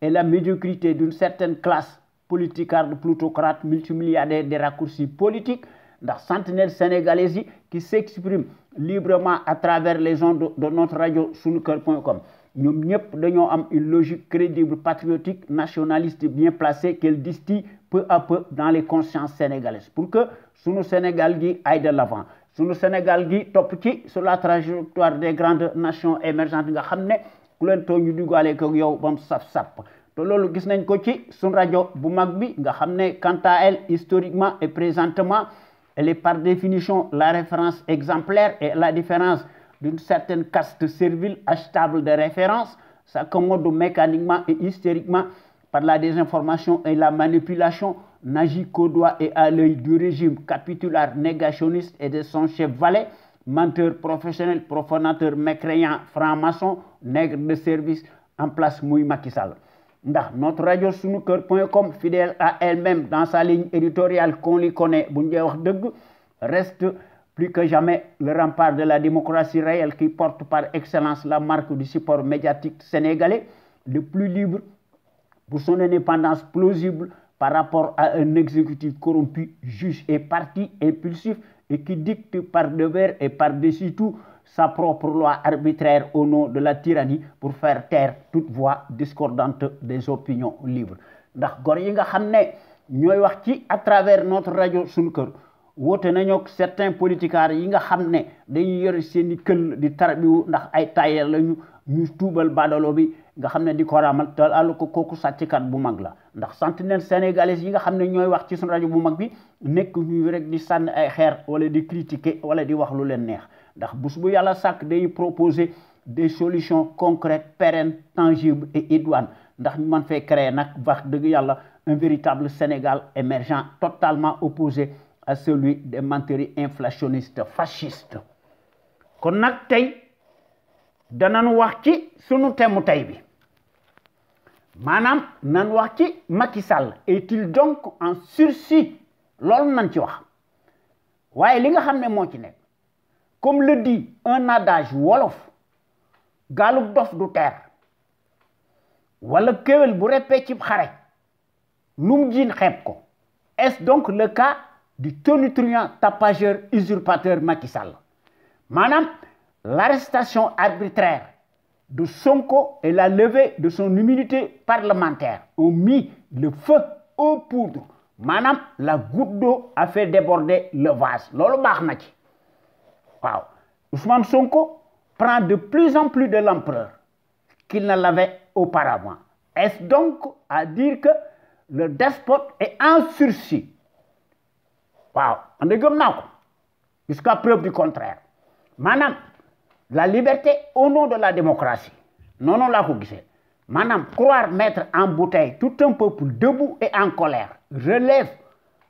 et la médiocrité d'une certaine classe politicarde, plutocrate, multimilliardaire des raccourcis politiques. ndax sentinelle sénégalais yi qui s'exprime librement à travers les ondes de notre radio sunuker.com ñoom ñëpp dañoo am une logique crédible, patriotique, nationaliste bien placée qu'elle distille peu à peu dans les consciences sénégalaises pour que sunu Sénégal gi aille de l'avant. sunu Sénégal gi top ci sur la trajectoire des grandes nations émergentes nga xamné ku len tooñ ñu duggaale ko yow bam sap te lolu gis nañ ko ci sunu radio bu mag bi nga xamné quant à elle historiquement et présentement elle est par définition la référence exemplaire et la différence d'une certaine caste servile achetable de référence s'accommode mécaniquement et hystériquement par la désinformation et la manipulation, n'agit qu'au doigt et à l'œil du régime capitulaire négationniste et de son chef valet, menteur professionnel, profanateur, mécréant, franc-maçon, nègre de service, en place Mouy Macky Sall. Notre radio sunuker.com, fidèle à elle-même dans sa ligne éditoriale qu'on lui connaît, reste plus que jamais le rempart de la démocratie réelle qui porte par excellence la marque du support médiatique sénégalais, le plus libre pour son indépendance plausible par rapport à un exécutif corrompu, juge et parti impulsif et qui dicte par devers et par-dessus tout sa propre loi arbitraire au nom de la tyrannie pour faire taire toute voix discordante des opinions libres. Ndax gor yi nga xamné ñoy wax ci à travers notre radio sunu kër wote nañu ak certains politiciens yi nga xamné dañuy yor seeni keul di tarbiwu ndax ay tayel lañu ñu toubal badalo bi nga xamné di ko ramal te àll ko kooku sàcckat bu mag la ndax sentinelle sénégalais yi nga xamné ñoy wax ci sun radio bu mag bi nekk ñu rek di sànni ay xeer wala di critiquer wala di wax lu leen neex ndax bés bu yàlla sàkk day proposer des solutions concrètes pérennes tangibles et idoines ndax ñu mën fee créer nag wax dëgg yàlla un véritable Sénégal émergent totalement opposé à celui des menteries inflationnistes fascistes kon nag tey danañ wax ci sunu thème tey bi maanaam nan wax ci Macky Sall est-il donc en sursis loolu nañ ci wax waaye li nga xam ne moo ci nekk comme le dit un adage wolof gaalub dof du teer wala kéwél bu reppee ci xare lum jiin xeeb ko est-ce donc le cas du tonitruant tapageur usurpateur Macky Sall maanaam l'arrestation arbitraire de Sonko et la levée de son immunité parlementaire ont mis le feu aux poudres. Madame, la goutte d'eau a fait déborder le vase. Lolo baax na ci. Waaw. Ousmane Sonko prend de plus en plus de l'ampleur qu'il ne l'avait auparavant. Est-ce donc à dire que le despote est en sursis? Waaw. On est comme ça. Jusqu'à preuve du contraire. Madame, la liberté au nom de la démocratie. Non, non, la cougissé. Madame, croire mettre en bouteille tout un peuple debout et en colère relève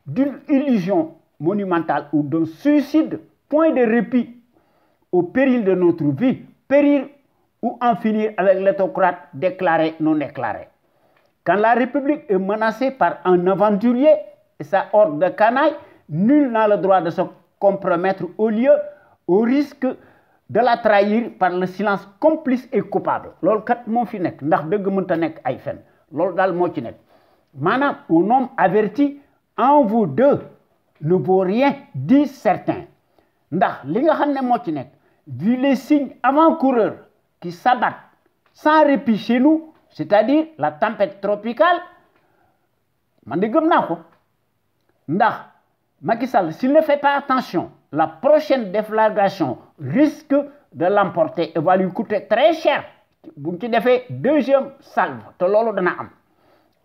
d'une illusion monumentale ou d'un suicide, point de répit au péril de notre vie, périr ou en finir avec l'autocrate déclaré, non déclaré. Quand la République est menacée par un aventurier et sa horde de canailles, nul n'a le droit de se compromettre au risque de la trahir par le silence complice et coupable. Lol kat mo fi nek ndax deug mënta nek ay fen. Lol dal mo ci nek. Manam un homme averti en vous deux ne vaut rien, dit certains. Ndax li nga xamné mo ci nek vu les signes avant-coureurs qui s'abattent sans répit chez nous, c'est-à-dire la tempête tropicale, man de gëm nako. Ndax Macky Sall, s'il ne fait pas attention, la prochaine déflagration risque de l'emporter et va lui coûter très cher. Buñ ci défé deuxième salve te lolu dana am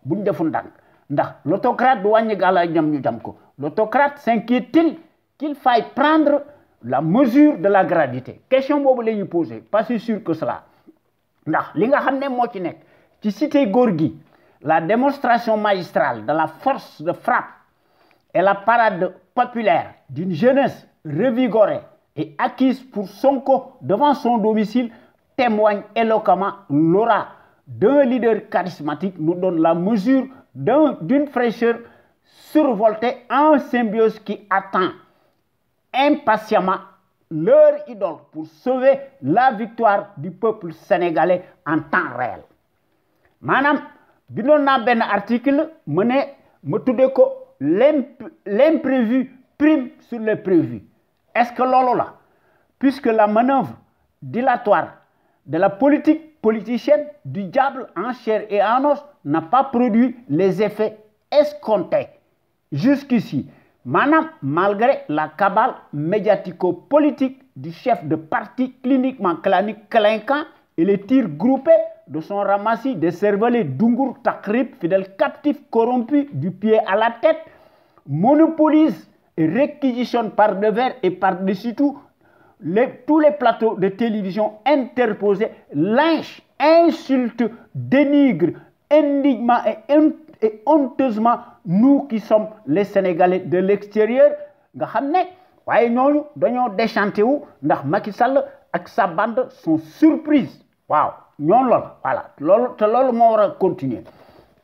buñ deful ndank ndax l'autocrate du wàññi gala ñam ñu jam ko. L'autocrate s'inquiète-t-il qu'il faille prendre la mesure de la gravité? Question bobu lañuy poser, pas si sûr que cela. Ndax li nga xamné mo ci nek ci cité Gorgui, la démonstration magistrale de la force de frappe et la parade populaire d'une jeunesse revigorée et acquise pour Sonko devant son domicile témoigne éloquemment l'aura d'un leader charismatique, nous donne la mesure d'une fraîcheur survoltée en symbiose qui attend impatiemment leur idole pour sauver la victoire du peuple sénégalais en temps réel. Madame, bindoon naa benn article me tuddee ko l'imprévu prime sur le prévu. Est-ce que lolo là, puisque la manœuvre dilatoire de la politique politicienne du diable en chair et en os n'a pas produit les effets escomptés jusqu'ici, Manam, malgré la cabale médiatico-politique du chef de parti cliniquement clinquant et les tirs groupés de son ramassis de cervelets Dungur Takrib, fidèle captif corrompu du pied à la tête, monopolise et réquisitionne par devers et par-dessus tout tous les plateaux de télévision interposés, lynche, insulte, dénigre, indignement et honteusement nous qui sommes les Sénégalais de l'extérieur. Nga xamné waye ñooñu dañoo déchanté wu ndax Macky Sall ak sa bande sont surprises. Waaw ñoon lool voilà loolu te loolu moo war a continuer.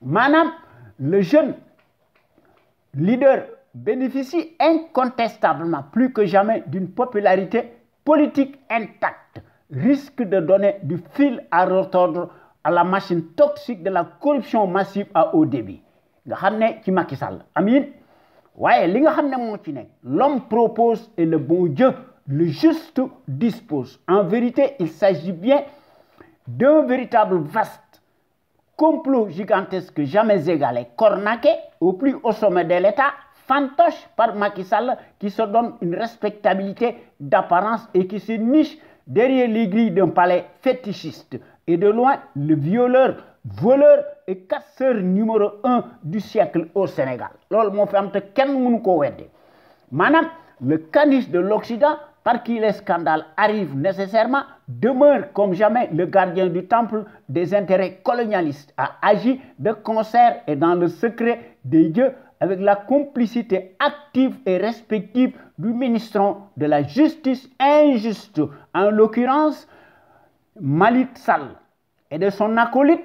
Maanaam le jeune leader bénéficie incontestablement plus que jamais d'une popularité politique intacte, risque de donner du fil à retordre à la machine toxique de la corruption massive à haut débit. Nga xamné ci Macky Sall amin waye li nga xamné mo ci nek l'homme propose et le bon Dieu le juste dispose. En vérité, il s'agit bien d'un véritable vaste complot gigantesque jamais égalé, cornaqué au plus haut sommet de l'État, fantoche par Macky Sall qui se donne une respectabilité d'apparence et qui se niche derrière les grilles d'un palais fétichiste. Et de loin, le violeur, voleur et casseur numéro 1 du siècle au Sénégal. Lol mo fi am te kenn mënu ko wédé. Manam le caniche de l'Occident par qui les scandales arrivent nécessairement demeure comme jamais le gardien du temple des intérêts colonialistes, a agi de concert et dans le secret des dieux avec la complicité active et respective du ministre de la justice injuste, en l'occurrence Malik Sall, et de son acolyte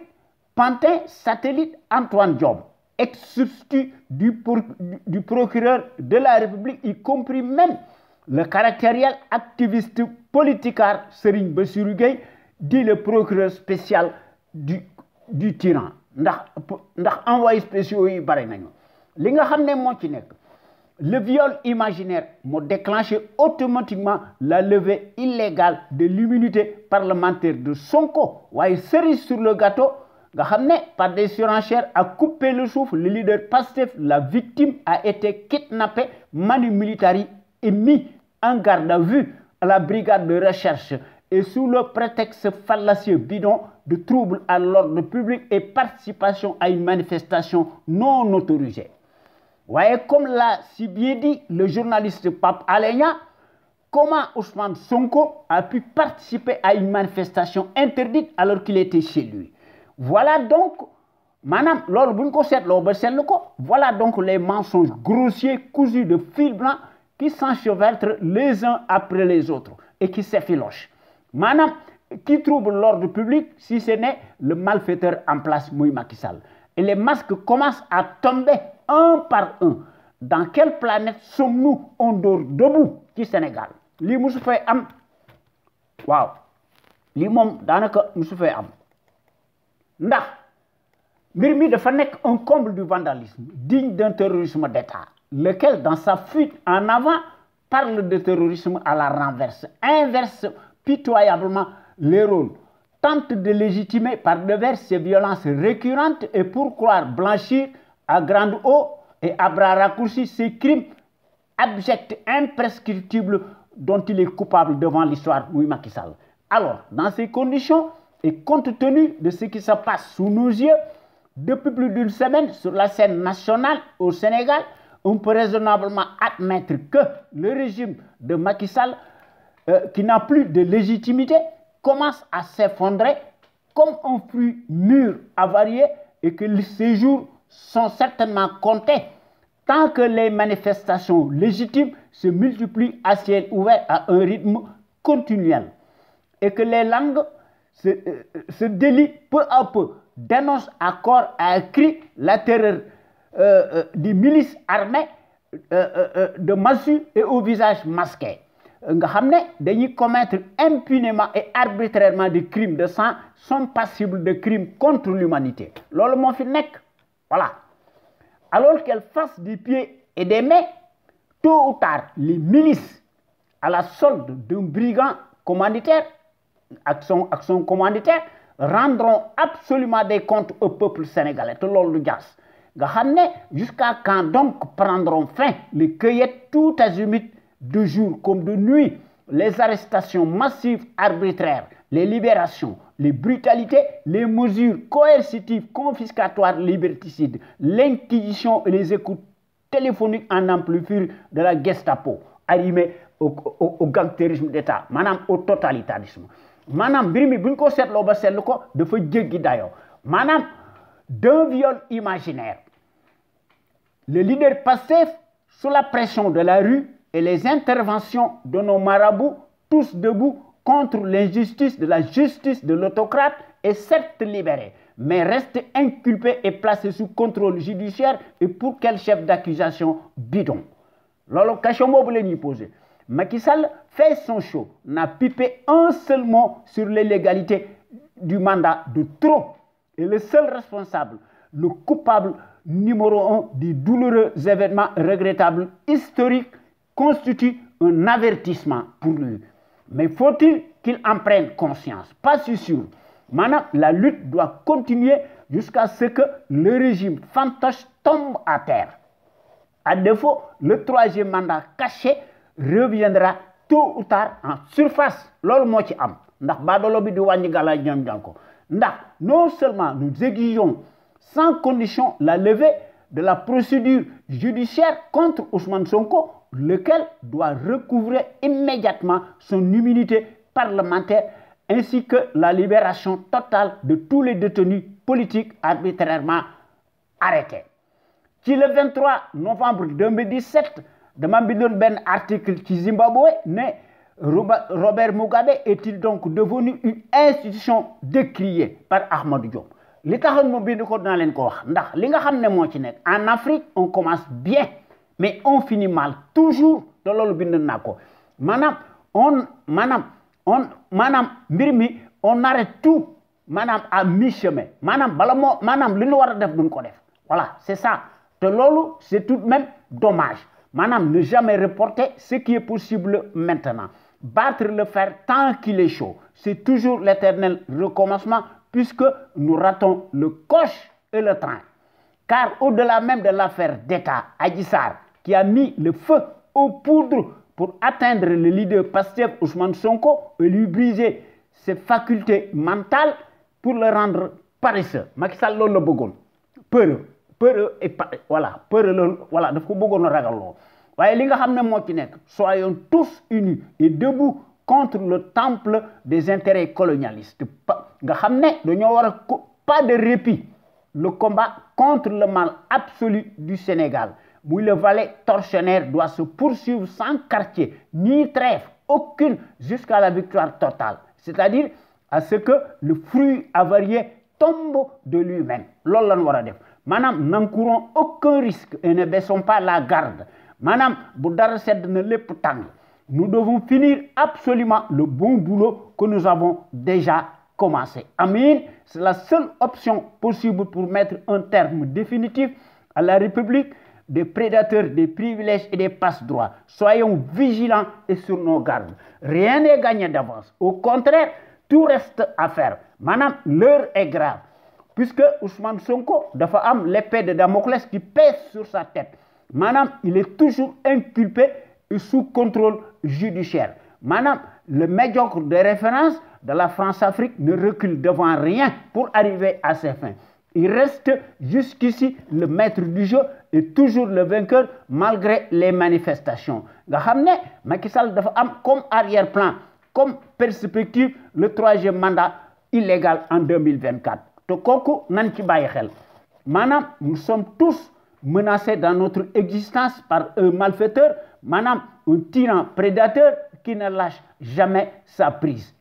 Pantin satellite Antoine Diome, ex-substitut du procureur de la République, y compris même le caractériel activiste politicard Serigne Bassirou Gueye, dit le procureur spécial du tyran. Ndax envoyé spéciaux yi bari nañu. Li nga xamné mo ci nek, le viol imaginaire m'a déclenché automatiquement la levée illégale de l'immunité parlementaire de Sonko. Waye cerise sur le gâteau, nga xamné par des surenchères a coupé le souffle, le leader Pastef, la victime a été kidnappée, manu militari et mis en garde à vue à la brigade de recherche et sous le prétexte fallacieux bidon de troubles à l'ordre public et participation à une manifestation non autorisée. Voyez, comme l'a si bien dit le journaliste Pape Alé Niang, comment Ousmane Sonko a pu participer à une manifestation interdite alors qu'il était chez lui. Voilà donc, madame, voilà donc les mensonges grossiers cousus de fil blanc qui s'enchevêtrent les uns après les autres et qui s'effilochent. Madame, qui trouble l'ordre public si ce n'est le malfaiteur en place, Mouy Macky Sall. Et les masques commencent à tomber un par un. Dans quelle planète sommes-nous en dehors debout qui Sénégal? Li musu fay am. Waaw. Li mom danaka musu fay am. Ndax mbir mi dafa nek un comble du vandalisme digne d'un terrorisme d'État, lequel dans sa fuite en avant parle de terrorisme à la renverse, inverse pitoyablement les rôles, tente de légitimer par devers ces violences récurrentes et pour croire blanchir à grande eau et à bras raccourcis ces crimes abjects, imprescriptibles dont il est coupable devant l'histoire Mouy Macky Sall. Alors, dans ces conditions et compte tenu de ce qui se passe sous nos yeux depuis plus d'une semaine sur la scène nationale au Sénégal, on peut raisonnablement admettre que le régime de Macky Sall, qui n'a plus de légitimité, commence à s'effondrer comme un fruit mûr avarié et que ces jours sont certainement comptés tant que les manifestations légitimes se multiplient à ciel ouvert à un rythme continuel et que les langues se délient peu à peu, dénoncent à corps à cri la terreur des milices armées de massues et au visage masqué. Nga xamné dañuy commettre impunément et arbitrairement des crimes de sang sont passibles de crimes contre l'humanité. Lolo mo fi nek. Voilà. Alors qu'elles fassent des pieds et des mains, tôt ou tard, les milices, à la solde d'un brigand commanditaire, action commanditaire, rendront absolument des comptes au peuple sénégalais. Tout le monde. nga xam ne jusqu'à quand donc prendront fin les cueillettes tout azimut de jour comme de nuit, les arrestations massives arbitraires, les libérations, les brutalités, les mesures coercitives, confiscatoires, liberticides, l'inquisition et les écoutes téléphoniques en amplifure de la Gestapo, arrimées au gangsterisme d'État, maanaam au totalitarisme. Maanaam mbir mi bu ñu ko seetloo ba seetlu ko dafa jéggi dayoo maanaam d'un viol imaginaire. Le leader Pastef, sous la pression de la rue et les interventions de nos marabouts, tous debout contre l'injustice de la justice de l'autocrate, est certes libéré, mais reste inculpé et placé sous contrôle judiciaire. Et pour quel chef d'accusation bidon? Lolo question boobu la ñuy posé. Macky Sall fait son show, n'a pipé un seul mot sur l'illégalité du mandat de trop. Et le seul responsable, le coupable numéro 1 des douloureux événements regrettables historiques, constitue un avertissement pour lui. Mais faut-il qu'il en prenne conscience? Pas si sûr. Maintenant, la lutte doit continuer jusqu'à ce que le régime fantoche tombe à terre. À défaut, le troisième mandat caché reviendra tôt ou tard en surface. Loolu moo ci am ndax baadolo bi di wàññi gala ñoom jànko ndax non seulement nous exigeons sans condition la levée de la procédure judiciaire contre Ousmane Sonko, lequel doit recouvrer immédiatement son immunité parlementaire, ainsi que la libération totale de tous les détenus politiques arbitrairement arrêtés. Ci le 23 novembre 2017 dama bindoon benn article ci Zimbabwe ne Robert Mugabe est-il donc devenu une institution décriée par Ahmadou Diop. Li taxoon mo bind ko dinaa leen ko wax ndax li nga xam ne moo ci nekk en Afrique on commence bien mais on finit mal toujours te loolu bind naa ko maanaam mbir mi on arrête tout maanaam à mi-chemin maanaam bala moo maanaam li ñu war a def duñ ko def voilà c'est ça te loolu c'est tout de même dommage. Madame, ne jamais reporter ce qui est possible maintenant. Battre le fer tant qu'il est chaud. C'est toujours l'éternel recommencement puisque nous ratons le coche et le train. Car au-delà même de l'affaire d'État, Adji Sarr, qui a mis le feu aux poudres pour atteindre le leader Pastef Ousmane Sonko et lui briser ses facultés mentales pour le rendre paresseux. Macky Sall loolu la bëggoon peureux et voilà peureux voilà daf ko bëggoon a ragalloo waaye li nga xam ne moo ci nekk soyons tous unis et debout contre le temple des intérêts colonialistes nga xam ne dañoo war a pas de répit le combat contre le mal absolu du Sénégal muy le valet tortionnaire doit se poursuivre sans quartier ni trêve aucune jusqu'à la victoire totale, c'est-à-dire à ce que le fruit avarié tombe de lui-même. Loolu lañ war a def maanaam n'encourons aucun risque et ne baissons pas la garde. Madame, nous devons finir absolument le bon boulot que nous avons déjà commencé. Amin, c'est la seule option possible pour mettre un terme définitif à la République des prédateurs, des privilèges et des passe-droits. Soyons vigilants et sur nos gardes. Rien n'est gagné d'avance. Au contraire, tout reste à faire. Madame, l'heure est grave. Puisque Ousmane Sonko dafa am l'épée de Damoclès qui pèse sur sa tête. Madame, il est toujours inculpé et sous contrôle judiciaire. Madame, le médiocre de référence de la France-Afrique ne recule devant rien pour arriver à ses fins. Il reste jusqu'ici le maître du jeu et toujours le vainqueur malgré les manifestations. Nga xam ne Macky Sall dafa am comme arrière-plan, comme perspective le troisième mandat illégal en 2024. Te kooku nañ ci bàyyi xel. Madame, nous sommes tous menacés dans notre existence par un malfaiteur, madame, un tyran prédateur qui ne lâche jamais sa prise.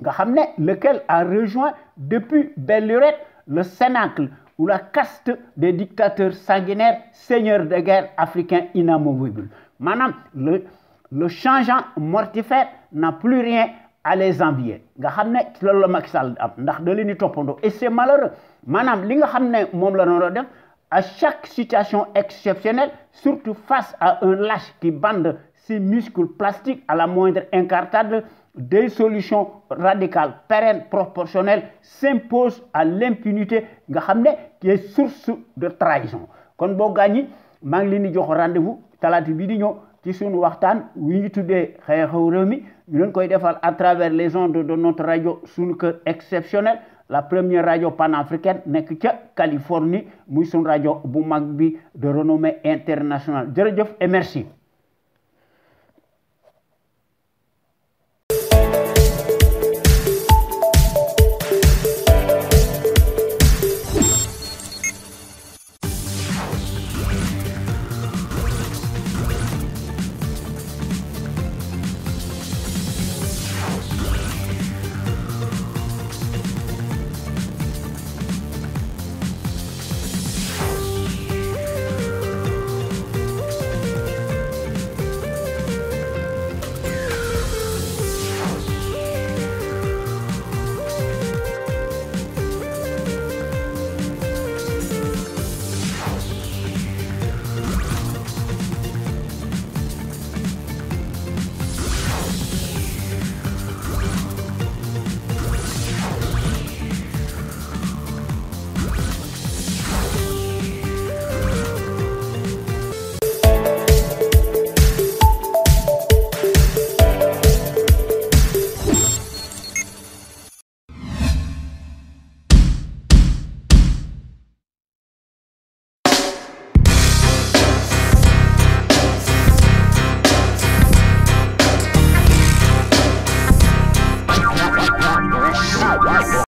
Nga xam ne lequel a rejoint depuis belle lurette le cénacle ou la caste des dictateurs sanguinaires, seigneurs de guerre africains inamovibles. Madame, le changeant mortifère n'a plus rien à les envier. Nga xam ne ci loolu la Macky Sall am ndax da leen di toppandoo et c'est malheureux. Madame, li nga xam ne moom la noonu def à chaque situation exceptionnelle, surtout face à un lâche qui bande ses muscles plastiques à la moindre incartade, des solutions radicales, pérennes, proportionnelles s'imposent à l'impunité nga xam ne qui est source de trahison kon boo gaañi maa ngi leen di jox rendez-vous talaata bii di ñëw ci sunu waxtaan wi ñu tuddee xew-xew réew mi ñu leen koy defal à travers les ondes de notre radio sunu kër exceptionnel la première radio panafricaine nekk ca Californie muy sunu rajo bu mag bi de renommée internationale jërëjëf et merci